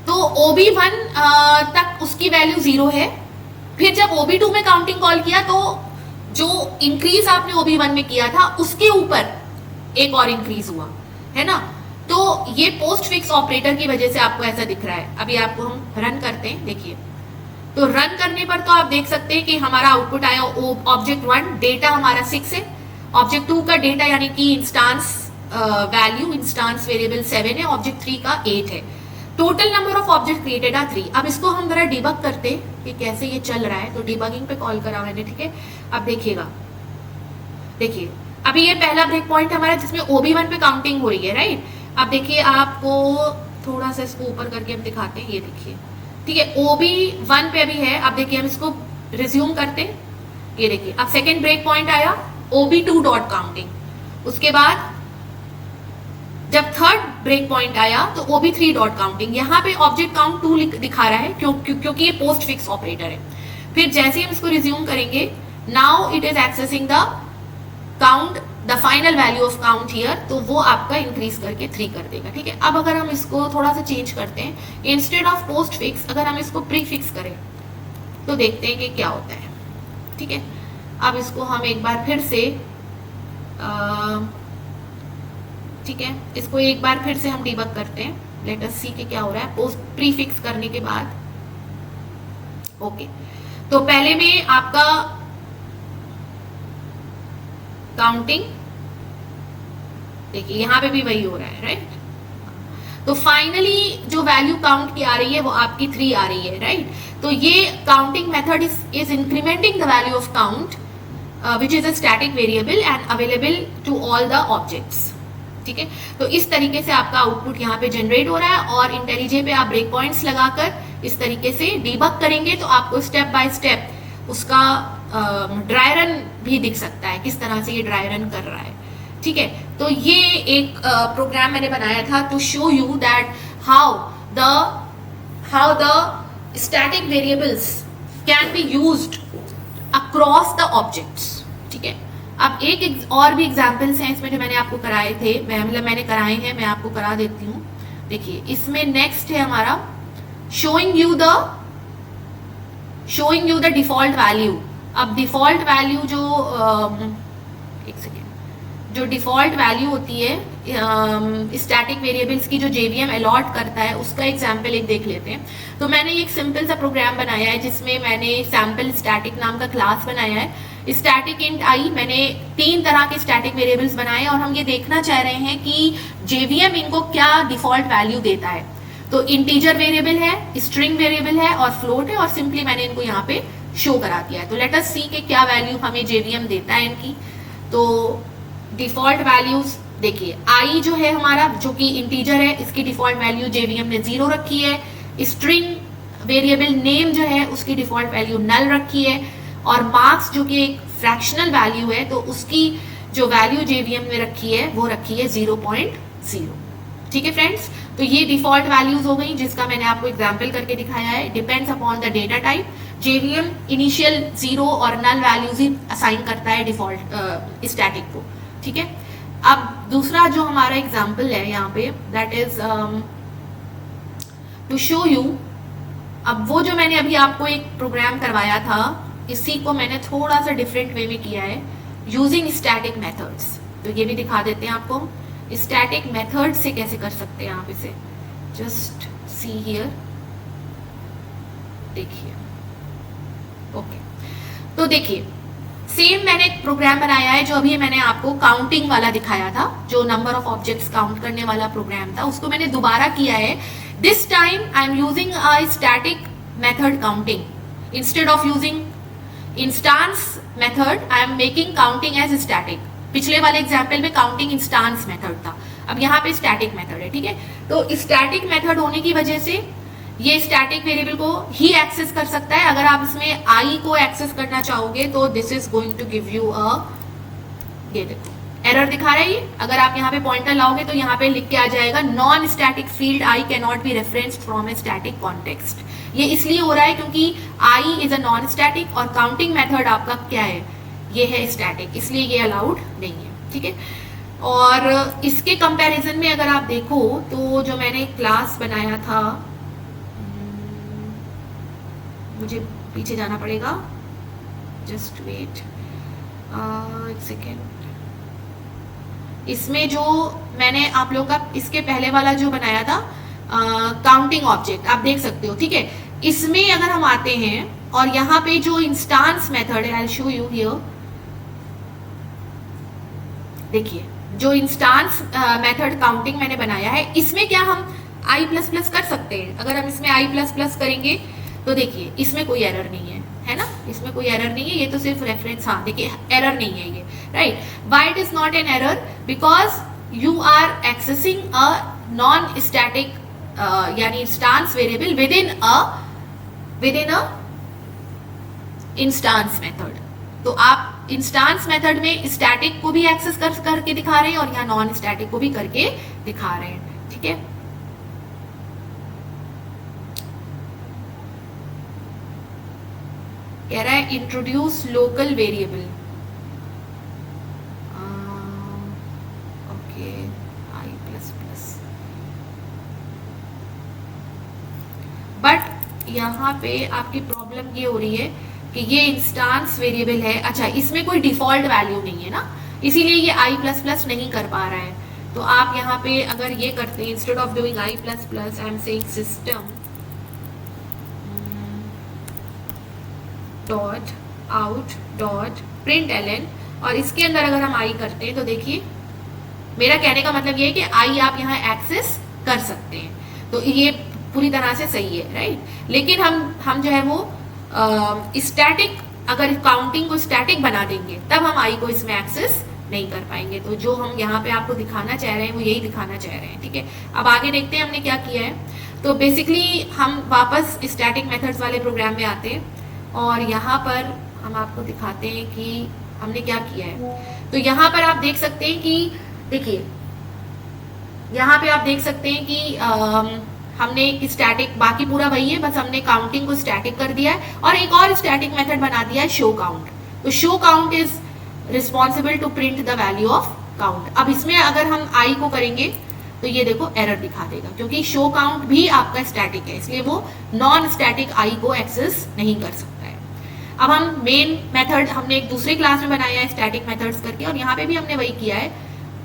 तो ob1 तक उसकी वैल्यू 0 है। फिर जब ob2 में काउंटिंग कॉल किया तो जो इंक्रीज आपने ob1 में किया था उसके ऊपर एक और इंक्रीज हुआ, है ना। तो ये पोस्ट फिक्स ऑपरेटर की वजह से आपको ऐसा दिख रहा है। अभी आपको हम रन करते हैं, देखिए। तो रन करने पर तो आप देख सकते हैं कि हमारा आउटपुट आया, ऑब्जेक्ट 1 डेटा हमारा 6 है, ऑब्जेक्ट 2 का डेटा यानी कि इंस्टांस वैल्यू, इंस्टांस वेरिएबल 7 है, ऑब्जेक्ट 3 का 8 है। Total number of object created are 3। अब इसको हम जरा डिबग करते हैं कि कैसे ये चल रहा है। तो डिबगिंग पे कॉल करा मैंने, ठीक है। अब देखिएगा, देखिए अभी ये पहला ब्रेक पॉइंट हमारा जिसमें ob1 पे काउंटिंग हो रही है, राइट। अब देखिए, आपको थोड़ा सा इसको ऊपर करके हम दिखाते हैं, ये देखिए, ठीक है। ob1 पे अभी है। अब देखिए हम इसको रिज्यूम करते हैं, ये देखिए। अब सेकेंड ब्रेक पॉइंट आया ob2 डॉट काउंटिंग। उसके बाद जब थर्ड ब्रेक पॉइंट आया तो ob3 डॉट काउंटिंग। यहाँ पे ऑब्जेक्ट काउंट 2 दिखा रहा है क्योंकि ये पोस्ट फिक्स ऑपरेटर है। फिर जैसे हम इसको रिज्यूम करेंगे, now it is accessing the count, the final value of count here, तो वो आपका इंक्रीज करके 3 कर देगा, ठीक है। अब अगर हम इसको थोड़ा सा चेंज करते हैं, इंस्टेड ऑफ पोस्ट फिक्स अगर हम इसको प्री फिक्स करें तो देखते हैं कि क्या होता है, ठीक है। अब इसको हम एक बार फिर से ठीक है, इसको एक बार फिर से हम डिबग करते हैं, लेट अस सी कि क्या हो रहा है पोस्ट प्रीफिक्स करने के बाद। ओके, तो पहले में आपका काउंटिंग, देखिए यहां पे भी वही हो रहा है, राइट। तो फाइनली जो वैल्यू काउंट की आ रही है वो आपकी 3 आ रही है, राइट। तो ये counting method is incrementing the value of count which is a static variable and available to all the objects, ठीक है। तो इस तरीके से आपका आउटपुट यहाँ पे जनरेट हो रहा है, और इंटेलिजे पे आप ब्रेक पॉइंट्स लगाकर इस तरीके से डीबग करेंगे तो आपको स्टेप बाय स्टेप उसका ड्राई रन भी दिख सकता है, किस तरह से ये ड्राई रन कर रहा है, ठीक है। तो ये एक प्रोग्राम मैंने बनाया था to show you that how the static variables can be used across the objects, ठीक है। अब एक और भी एग्जाम्पल्स हैं इसमें जो मैंने आपको कराए थे, मैंने कराए हैं, मैं आपको करा देती हूँ। देखिए इसमें नेक्स्ट है हमारा showing you the default value. अब डिफॉल्ट वैल्यू जो एक सेकेंड, जो डिफॉल्ट वैल्यू होती है स्टैटिक वेरिएबल्स की जो जेवीएम अलॉट करता है, उसका एग्जाम्पल एक देख लेते हैं। तो मैंने एक सिंपल सा प्रोग्राम बनाया है जिसमें मैंने सैम्पल स्टैटिक नाम का क्लास बनाया है। स्टैटिक इंट आई, मैंने 3 तरह के स्टैटिक वेरिएबल्स बनाए और हम ये देखना चाह रहे हैं कि जेवीएम इनको क्या डिफॉल्ट वैल्यू देता है। तो इंटीजर वेरिएबल है, स्ट्रिंग वेरिएबल है और फ्लोट है, और सिंपली मैंने इनको यहाँ पे शो करा दिया है। तो लेट अस सी के क्या वैल्यू हमें जेवीएम देता है इनकी। तो डिफॉल्ट वैल्यूज देखिए, आई जो है हमारा, जो कि इंटीजर है, इसकी डिफॉल्ट वैल्यू जेवीएम ने 0 रखी है। स्ट्रिंग वेरिएबल नेम जो है उसकी डिफॉल्ट वैल्यू नल रखी है, और मार्क्स जो कि एक फ्रैक्शनल वैल्यू है, तो उसकी जो वैल्यू जेवीएम में रखी है वो रखी है 0.0। ठीक है फ्रेंड्स, तो ये डिफॉल्ट वैल्यूज हो गई जिसका मैंने आपको एग्जाम्पल करके दिखाया है। Depends upon the data type, JVM initial 0 और नल वैल्यूज ही असाइन करता है डिफॉल्ट स्टैटिक को। ठीक है, अब दूसरा जो हमारा एग्जाम्पल है यहाँ पे, that is to show you. अब वो जो मैंने अभी आपको एक प्रोग्राम करवाया था, इसी को मैंने थोड़ा सा डिफरेंट वे में किया है यूजिंग स्टैटिक मेथड्स। तो ये भी दिखा देते हैं आपको स्टैटिक मेथड से कैसे कर सकते हैं आप इसे। जस्ट सी हियर, देखिए। ओके, तो देखिए सेम मैंने एक प्रोग्राम बनाया है जो अभी मैंने आपको काउंटिंग वाला दिखाया था, जो नंबर ऑफ ऑब्जेक्ट्स काउंट करने वाला प्रोग्राम था, उसको मैंने दोबारा किया है। This time I am using a static method counting instead of using instance method. I am making counting as static. पिछले वाले एग्जाम्पल में काउंटिंग इंस्टांस मेथड था, अब यहाँ पे स्टैटिक मेथड है। ठीक है, तो स्टैटिक मेथड होने की वजह से ये स्टैटिक वेरिएबल को ही एक्सेस कर सकता है। अगर आप इसमें आई को एक्सेस करना चाहोगे तो this is going to give you a, ये देखो एरर दिखा रहा है ये। अगर आप यहाँ पे पॉइंटर लाओगे तो यहाँ पे लिख के आ जाएगा non static field I can not be referenced from a static context. ये इसलिए हो रहा है क्योंकि I is a non static और काउंटिंग मेथड आपका क्या है, ये है स्टैटिक, इसलिए ये अलाउड नहीं है। ठीक है, और इसके कंपैरिजन में अगर आप देखो तो जो मैंने क्लास बनाया था, मुझे पीछे जाना पड़ेगा, जस्ट वेट एक सेकेंड। इसमें जो मैंने आप लोगों का इसके पहले वाला जो बनाया था काउंटिंग ऑब्जेक्ट, आप देख सकते हो। ठीक है, इसमें अगर हम आते हैं और यहाँ पे जो इंस्टांस मेथड है, आई शो यू हियर, देखिए जो इंस्टांस मेथड काउंटिंग मैंने बनाया है, इसमें क्या हम आई प्लस प्लस कर सकते हैं। अगर हम इसमें आई प्लस प्लस करेंगे तो देखिए इसमें कोई एरर नहीं है ना, इसमें कोई एरर नहीं है, ये तो सिर्फ रेफरेंस, हाँ देखिए एरर नहीं है ये, right. Why it is not an error, because you are accessing a non static यानी instance variable within a instance method. तो आप इंस्टांस मेथड में स्टैटिक को भी एक्सेस करके दिखा रहे हैं और यहाँ नॉन स्टैटिक को भी करके दिखा रहे हैं। ठीक है, कह रहा है introduce local variable. Okay, I plus plus, but यहाँ पे आपकी प्रॉब्लम ये हो रही है कि ये इंस्टांस वेरिएबल है। अच्छा, इसमें कोई डिफॉल्ट वैल्यू नहीं है ना, इसीलिए ये आई प्लस प्लस नहीं कर पा रहा है। तो आप यहाँ पे अगर ये करते हैं, instead of doing i plus plus, I am saying system dot out dot println, और इसके अंदर अगर हम आई करते हैं तो देखिए मेरा कहने का मतलब ये है कि आई आप यहाँ एक्सेस कर सकते हैं, तो ये पूरी तरह से सही है, राइट। लेकिन हम जो है वो स्टैटिक, अगर काउंटिंग को स्टैटिक बना देंगे तब हम आई को इसमें एक्सेस नहीं कर पाएंगे। तो जो हम यहाँ पे आपको दिखाना चाह रहे हैं वो यही दिखाना चाह रहे हैं। ठीक है, अब आगे देखते हैं हमने क्या किया है। तो बेसिकली हम वापस स्टैटिक मेथड्स वाले प्रोग्राम में आते हैं और यहाँ पर हम आपको दिखाते हैं कि हमने क्या किया है। तो यहाँ पर आप देख सकते हैं कि देखिए यहाँ पे आप देख सकते हैं कि हमने एक स्टैटिक, बाकी पूरा वही है, बस हमने काउंटिंग को स्टैटिक कर दिया है और एक और स्टैटिक मेथड बना दिया है शो काउंट। तो show count is responsible to print the value of count. अब इसमें अगर हम आई को करेंगे तो ये देखो एरर दिखा देगा, क्योंकि शो काउंट भी आपका स्टैटिक है, इसलिए वो नॉन स्टैटिक आई को एक्सेस नहीं कर सकता है। अब हम मेन मेथड हमने एक दूसरे क्लास में बनाया है स्टैटिक मेथड्स करके, और यहाँ पे भी हमने वही किया है,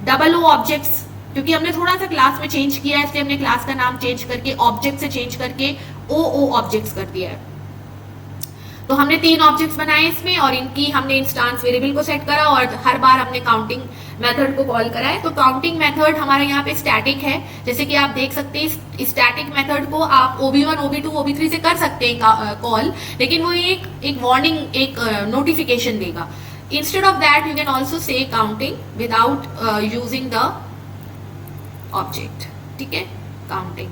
डबल ओ ऑब्जेक्ट्स, क्योंकि हमने थोड़ा सा क्लास में चेंज किया है, इसलिए हमने क्लास का नाम चेंज करके ऑब्जेक्ट से चेंज करके ओ ऑब्जेक्ट्स कर दिया है। तो हमने 3 ऑब्जेक्ट्स बनाए इसमें और इनकी हमने इंस्टांस वेरिएबल को सेट करा और हर बार हमने काउंटिंग मेथड को कॉल करा है। तो काउंटिंग मेथड हमारा यहाँ पे स्टैटिक है, जैसे कि आप देख सकते हैं स्टैटिक मेथड को आप OB1, OB2, OB3 से कर सकते हैं कॉल, लेकिन वो एक वार्निंग, एक नोटिफिकेशन देगा। Instead of that you can also say counting without using the object. ठीक है, काउंटिंग,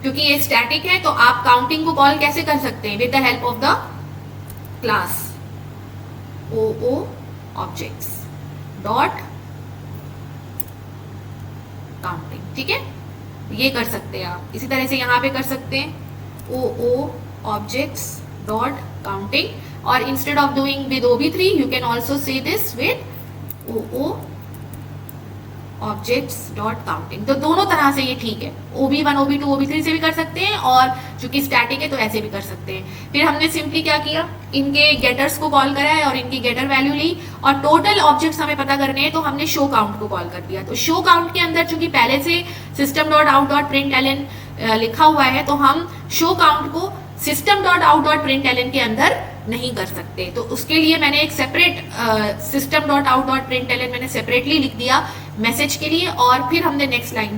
क्योंकि ये स्टैटिक है तो आप काउंटिंग को कॉल कैसे कर सकते हैं, with the help of the class OO objects dot counting. ठीक है, ये कर सकते हैं आप। इसी तरह से यहाँ पे कर सकते हैं OO ऑब्जेक्ट्स डॉट काउंटिंग, और instead of doing with OB3 you can also say this with OO objects dot counting. तो दोनों तरह से ये ठीक है, OB1 OB2 OB3 से भी कर सकते हैं, और चूंकि स्टैटिक है तो ऐसे भी कर सकते हैं। फिर हमने सिंपली क्या किया, इनके गेटर्स को कॉल करा है और इनकी गेटर वैल्यू ली, और टोटल ऑब्जेक्ट्स हमें पता करने हैं तो हमने शो काउंट को कॉल कर दिया। तो शो काउंट के अंदर चूंकि पहले से system dot out dot print लिखा हुआ है, तो हम शो काउंट को system dot out dot print के अंदर नहीं कर सकते। तो उसके लिए मैंने एक separate system dot out dot print मैंने सेपरेटली लिख दिया मैसेज के लिए, और फिर हमने नेक्स्ट लाइन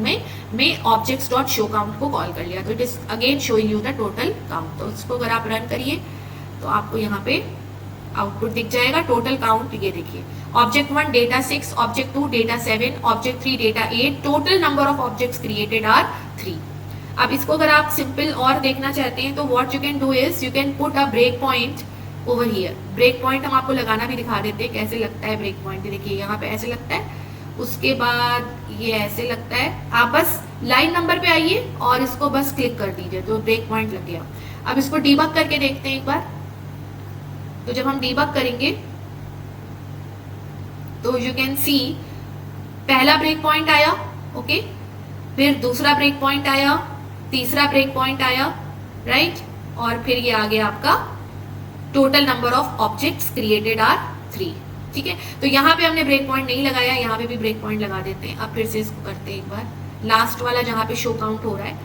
में ऑब्जेक्ट्स डॉट शो काउंट को कॉल कर लिया। तो it is again showing you the total count. तो इसको अगर आप रन करिए तो आपको यहाँ पे आउटपुट दिख जाएगा टोटल काउंट। ये देखिए, object 1 data 6, object 2 data 7, object 3 data 8, total number of objects created are 3। अब इसको अगर आप सिंपल और देखना चाहते हैं तो what you can do is you can put a break point over here. Break point हम आपको लगाना भी दिखा देते हैं कैसे लगता है ब्रेक पॉइंट। देखिए यहाँ पे ऐसे लगता है, उसके बाद ये ऐसे लगता है। आप बस लाइन नंबर पे आइए और इसको बस क्लिक कर दीजिए तो ब्रेक पॉइंट लग गया। अब इसको डीबग करके देखते हैं एक बार। तो जब हम डीबग करेंगे तो यू कैन सी पहला ब्रेक पॉइंट आया, ओके, फिर दूसरा ब्रेक पॉइंट आया, तीसरा ब्रेक पॉइंट आया, राइट, और फिर ये आ गया आपका total number of objects created are 3। ठीक है, तो यहाँ पे हमने ब्रेक पॉइंट नहीं लगाया, यहाँ पे भी ब्रेक पॉइंट लगा देते हैं। अब फिर से इसको करते हैं एक बार, लास्ट वाला जहाँ पे शो काउंट हो रहा है।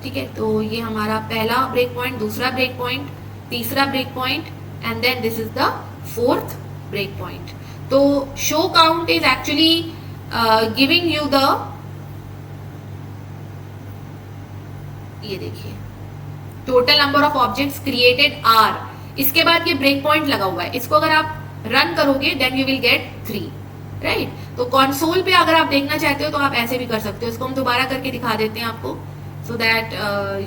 ठीक है, तो ये हमारा पहला ब्रेक पॉइंट, दूसरा ब्रेक पॉइंट, तीसरा break point, and then this is the fourth break point. तो show count is actually giving you the, ये देखिए total number of objects created are, इसके बाद ये ब्रेक पॉइंट लगा हुआ है। इसको अगर आप रन करोगे then you will get 3, right. तो कंसोल पे अगर आप देखना चाहते हो तो आप ऐसे भी कर सकते हो। इसको हम दोबारा करके दिखा देते हैं आपको so that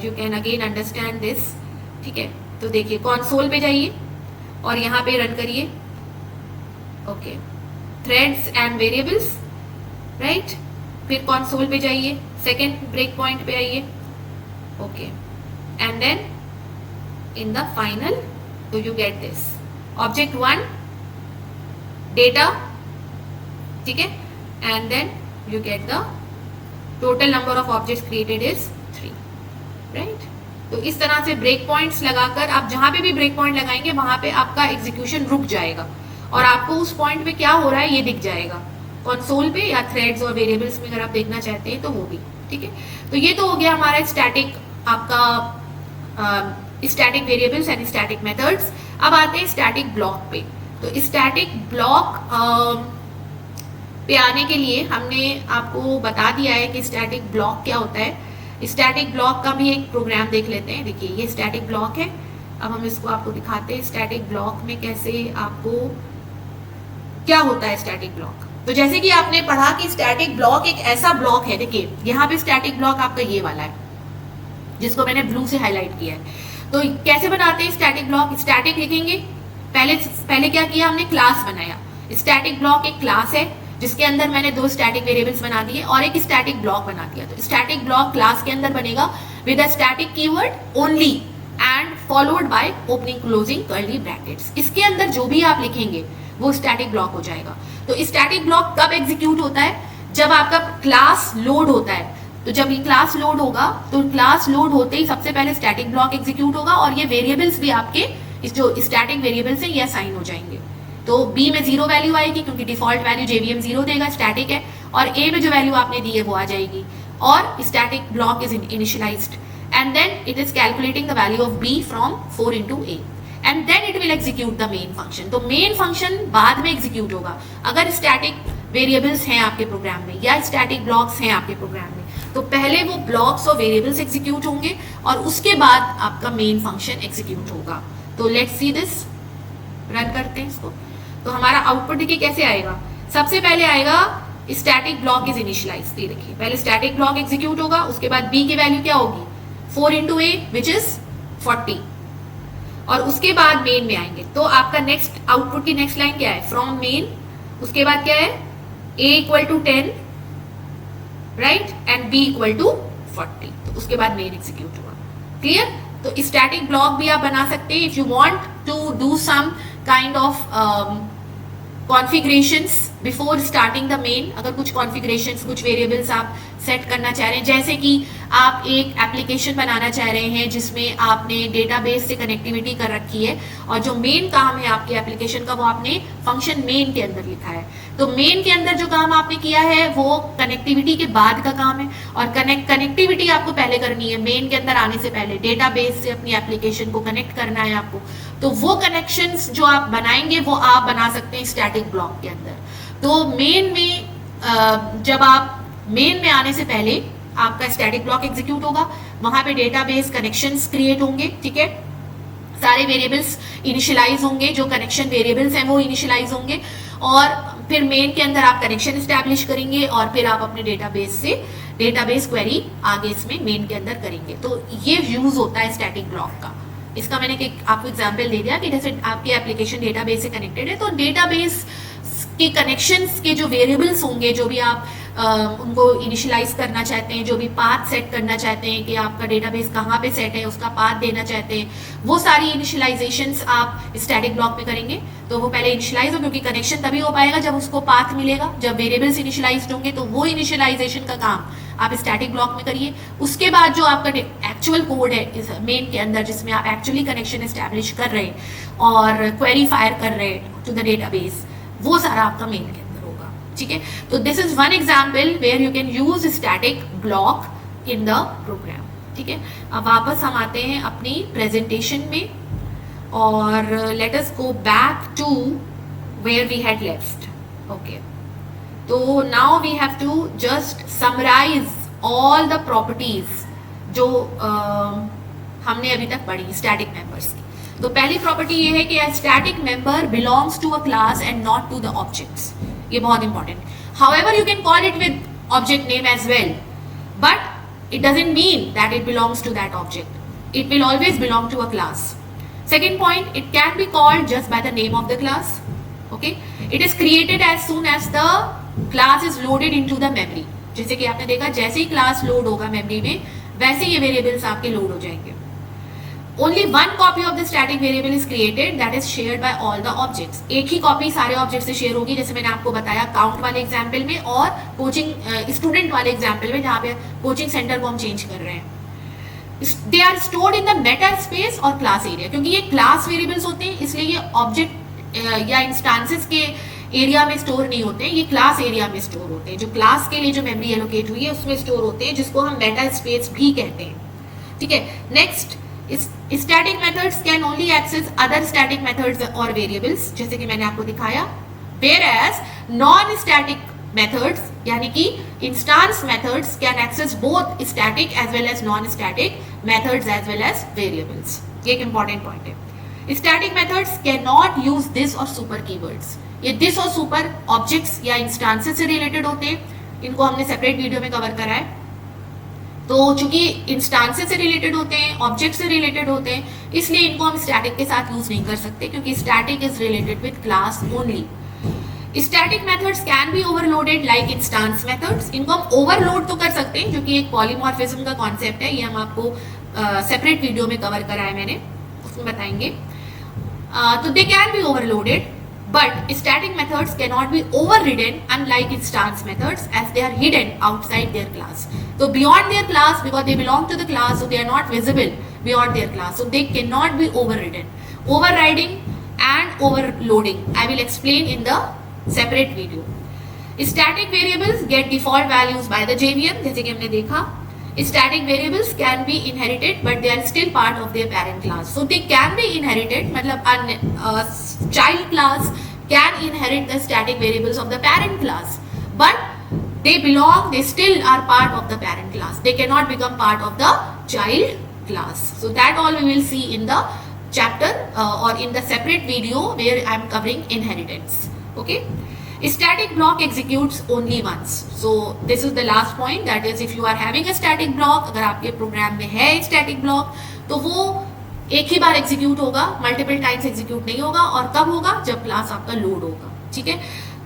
you can again understand this. ठीक है, तो देखिए कंसोल पे जाइए और यहाँ पे रन करिए, okay, threads and variables, right. फिर कंसोल पे जाइए, सेकेंड ब्रेक पॉइंट पे आइए, okay, and then in the final तो you get this object 1 data, ठीक है, and then you get the total number of objects created is 3, right. तो इस तरह से ब्रेक पॉइंट्स लगाकर आप जहां पे भी ब्रेक पॉइंट लगाएंगे वहां पे आपका एग्जीक्यूशन रुक जाएगा और आपको उस पॉइंट पे क्या हो रहा है ये दिख जाएगा कंसोल पे, या थ्रेड्स और वेरिएबल्स में अगर आप देखना चाहते हैं तो वो भी। ठीक है, तो ये तो हो गया हमारा स्टैटिक, आपका static variables and static methods. अब आते हैं स्टैटिक ब्लॉक पे। तो स्टैटिक ब्लॉक पे आने के लिए हमने आपको बता दिया है कि स्टैटिक ब्लॉक क्या होता है। स्टैटिक ब्लॉक का भी एक प्रोग्राम देख लेते हैं। देखिए ये स्टैटिक ब्लॉक है, अब हम इसको आपको दिखाते हैं स्टैटिक ब्लॉक में कैसे आपको क्या होता है स्टैटिक ब्लॉक। तो जैसे कि आपने पढ़ा कि स्टैटिक ब्लॉक एक ऐसा ब्लॉक है, देखिए यहाँ पे स्टैटिक ब्लॉक आपका ये वाला है जिसको मैंने ब्लू से हाईलाइट किया है। तो कैसे बनाते हैं स्टैटिक ब्लॉक? स्टैटिक लिखेंगे, पहले क्या किया हमने, क्लास बनाया। स्टैटिक ब्लॉक एक क्लास है जिसके अंदर मैंने 2 स्टैटिक वेरिएबल्स बना दिए और एक स्टैटिक ब्लॉक बना दिया। तो स्टैटिक ब्लॉक क्लास के अंदर बनेगा with a static keyword only and followed by opening closing curly brackets. इसके अंदर जो भी आप लिखेंगे वो स्टैटिक ब्लॉक हो जाएगा। तो स्टैटिक ब्लॉक कब एग्जीक्यूट होता है? जब आपका क्लास लोड होता है। तो जब ये क्लास लोड होगा तो क्लास लोड होते ही सबसे पहले स्टैटिक ब्लॉक एग्जीक्यूट होगा और ये वेरिएबल्स भी आपके इस जो स्टैटिक वेरिएबल्स हैं ये असाइन हो जाएंगे। तो बी में 0 वैल्यू आएगी क्योंकि डिफॉल्ट वैल्यू JVM 0 देगा, स्टैटिक है, और ए में जो वैल्यू आपने दी है वो आ जाएगी और static block is initialized and then it is calculating the value of b from 4 into a and then it will execute the main function. तो मेन फंक्शन बाद में एग्जीक्यूट होगा अगर स्टैटिक वेरिएबल्स हैं आपके प्रोग्राम में या स्टैटिक ब्लॉक्स हैं आपके प्रोग्राम में। तो पहले वो ब्लॉक्स और वेरिएबल्स एग्जीक्यूट होंगे और उसके बाद आपका मेन फंक्शन एग्जीक्यूट होगा। तो लेट्स सी दिस, रन करते हैं इसको। तो हमारा आउटपुट देखिए कैसे आएगा। सबसे पहले आएगा स्टैटिक ब्लॉक इज इनिशियलाइज्ड। ये देखिए पहले स्टैटिक ब्लॉक एग्जीक्यूट होगा, उसके बाद बी की वैल्यू क्या होगी 4 into a विच इज 40, और उसके बाद मेन में आएंगे। तो आपका नेक्स्ट आउटपुट की नेक्स्ट लाइन क्या है, फ्रॉम मेन, उसके बाद क्या है, a equal to 10 right and b equal to 40, तो उसके बाद मेन एग्जीक्यूट हुआ। क्लियर? तो स्टैटिक ब्लॉक भी आप बना सकते हैं if you want to do some kind of configurations before starting the main. अगर कुछ कॉन्फ़िगरेशंस, कुछ वेरिएबल्स आप सेट करना चाह रहे हैं, जैसे कि आप एक एप्लीकेशन बनाना चाह रहे हैं जिसमें आपने डेटाबेस से कनेक्टिविटी कर रखी है और जो मेन काम है आपके एप्लीकेशन का वो आपने फंक्शन मेन के अंदर लिखा है, तो मेन के अंदर जो काम आपने किया है वो कनेक्टिविटी के बाद का काम है और कनेक्टिविटी आपको पहले करनी है। मेन के अंदर आने से पहले डेटाबेस से अपनी एप्लीकेशन को कनेक्ट करना है आपको, तो वो कनेक्शंस जो आप बनाएंगे वो आप बना सकते हैं स्टैटिक ब्लॉक के अंदर। तो मेन में जब आप मेन में आने से पहले आपका स्टैटिक ब्लॉक एग्जीक्यूट होगा, वहां पे डेटाबेस कनेक्शंस क्रिएट होंगे, ठीक है, सारे वेरिएबल्स इनिशियलाइज होंगे, जो कनेक्शन वेरिएबल्स हैं वो इनिशियलाइज होंगे और फिर मेन के अंदर आप कनेक्शन एस्टैब्लिश करेंगे और फिर आप अपने डेटाबेस से डेटाबेस क्वेरी आगे इसमें मेन के अंदर करेंगे। तो ये यूज होता है स्टैटिक ब्लॉक का। इसका मैंने आपको एग्जांपल दे दिया कि जैसे आपकी एप्लीकेशन डेटाबेस से कनेक्टेड है, तो डेटाबेस के कनेक्शंस के जो वेरिएबल्स होंगे, जो भी आप उनको इनिशियलाइज करना चाहते हैं, जो भी पाथ सेट करना चाहते हैं कि आपका डेटाबेस कहाँ पे सेट है उसका पाथ देना चाहते हैं, वो सारी इनिशियलाइजेशंस आप स्टैटिक ब्लॉक में करेंगे। तो वो पहले इनिशियलाइज हो, क्योंकि कनेक्शन तभी हो पाएगा जब उसको पाथ मिलेगा, जब वेरिएबल्स इनिशियलाइज्ड होंगे, तो वो इनिशियलाइजेशन का काम आप स्टैटिक ब्लॉक में करिए। उसके बाद जो आपका एक्चुअल कोड है इस मेन के अंदर जिसमें आप एक्चुअली कनेक्शन एस्टैब्लिश कर रहे हैं और क्वेरी फायर कर रहे हैं टू द डेटाबेस, वो सारा आपका मेन के अंदर होगा, ठीक है। तो this is one example where you can use static block in the program, ठीक है। अब वापस हम आते हैं अपनी प्रेजेंटेशन में और let us go back to where we had left, okay. तो now we have to just summarise all the properties जो हमने अभी तक पढ़ी स्टैटिक मेंबर्स की। तो पहली प्रॉपर्टी ये है कि static member belongs to a class and not to the objects. ये बहुत important. However you can call it with object name as well, but it doesn't mean that it belongs to that object. It will always belong to a class. Second point, it can be called just by the name of the class. Okay, it is created as soon as the class is loaded into the memory. जैसे कि आपने देखा जैसे ही class load होगा memory में वैसे ये variables आपके लोड हो जाएंगे। Only one copy of the static variable is created that is shared by all the objects. एक ही कॉपी सारे ऑब्जेक्ट से शेयर होगी, जैसे मैंने आपको बताया काउंट वाले एग्जाम्पल में और कोचिंग स्टूडेंट वाले एग्जाम्पल में जहाँ पे कोचिंग सेंटर को हम चेंज कर रहे हैं। They are stored in the meta space और क्लास एरिया। क्योंकि ये क्लास वेरिएबल्स होते हैं इसलिए ये ऑब्जेक्ट या इंस्टांसेस के एरिया में स्टोर नहीं होते हैं, ये क्लास एरिया में स्टोर होते हैं। जो क्लास के लिए जो मेमोरी एलोकेट हुई है उसमें स्टोर होते हैं, जिसको हम मेटा स्पेस भी कहते हैं, ठीक है। Next, static methods can only access other static methods और वेरिएबल्स, जैसे कि मैंने आपको दिखाया। whereas नॉन स्टैटिक मेथड्स यानी कि instance methods can access both static as well as non static methods as well as variables. ये एक इंपॉर्टेंट पॉइंट है। Static methods can not use this और सुपर कीवर्ड्स। ये दिस और super objects या instances से रिलेटेड होते हैं, इनको हमने सेपरेट वीडियो में कवर करा है। तो चूंकि इंस्टांसेस से रिलेटेड होते हैं, ऑब्जेक्ट से रिलेटेड होते हैं, इसलिए इनको हम स्टैटिक के साथ यूज नहीं कर सकते, क्योंकि static is related with class only. Static methods can be overloaded like instance methods. इनको हम ओवरलोड तो कर सकते हैं, जो कि एक पॉलीमॉर्फिज्म का कॉन्सेप्ट है, ये हम आपको सेपरेट वीडियो में कवर करा है मैंने, उसमें बताएंगे। तो they can be overloaded, but static methods cannot be overridden unlike instance methods as they are hidden outside their class. So beyond their class, because they belong to the class, so they are not visible beyond their class, so they cannot be overridden. Overriding and overloading I will explain in the separate video. Static variables get default values by the JVM, जैसे कि हमने देखा। Static variables can be inherited but they are still part of their parent class. So they can be inherited, मतलब a child class can inherit the static variables of the parent class, but they still are part of the parent class. They cannot become part of the child class. So that all we will see in the chapter or in the separate video where I am covering inheritance. Okay. Static block executes only once. So this is the last point, that is if you are having a static block, अगर आपके programme में है static block, तो वो एक ही बार execute होगा, multiple times execute नहीं होगा। और कब होगा? जब क्लास आपका लोड होगा। ठीक है,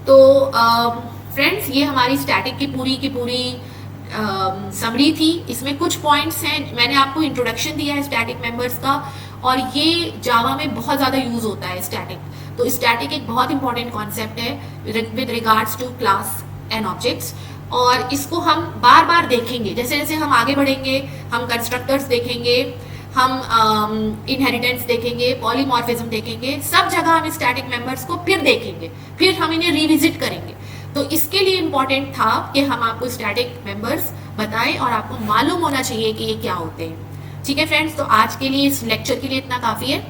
तो फ्रेंड्स ये हमारी स्टैटिक की पूरी समरी थी। इसमें कुछ पॉइंट्स हैं, मैंने आपको इंट्रोडक्शन दिया है स्टैटिक मेंबर्स का, और ये जावा में बहुत ज़्यादा यूज होता है स्टैटिक। तो स्टैटिक एक बहुत इंपॉर्टेंट कॉन्सेप्ट है with regards to class and objects, और इसको हम बार बार देखेंगे। जैसे जैसे हम आगे बढ़ेंगे, हम कंस्ट्रक्टर्स देखेंगे, हम इनहेरिटेंस देखेंगे, पॉलीमॉर्फिज्म देखेंगे, सब जगह हम स्टैटिक मेंबर्स को फिर देखेंगे, फिर हम इन्हें रिविजिट करेंगे। तो इसके लिए इम्पोर्टेंट था कि हम आपको स्टैटिक मेंबर्स बताएं और आपको मालूम होना चाहिए कि ये क्या होते हैं। ठीक है फ्रेंड्स, तो आज के लिए इस लेक्चर के लिए इतना काफ़ी है,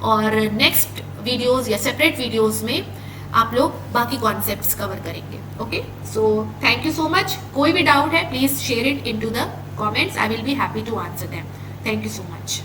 और नेक्स्ट वीडियोस या सेपरेट वीडियोस में आप लोग बाकी कॉन्सेप्ट्स कवर करेंगे। Okay, so thank you so much. कोई भी डाउट है please share it into the comments, I will be happy to answer them. Thank you so much.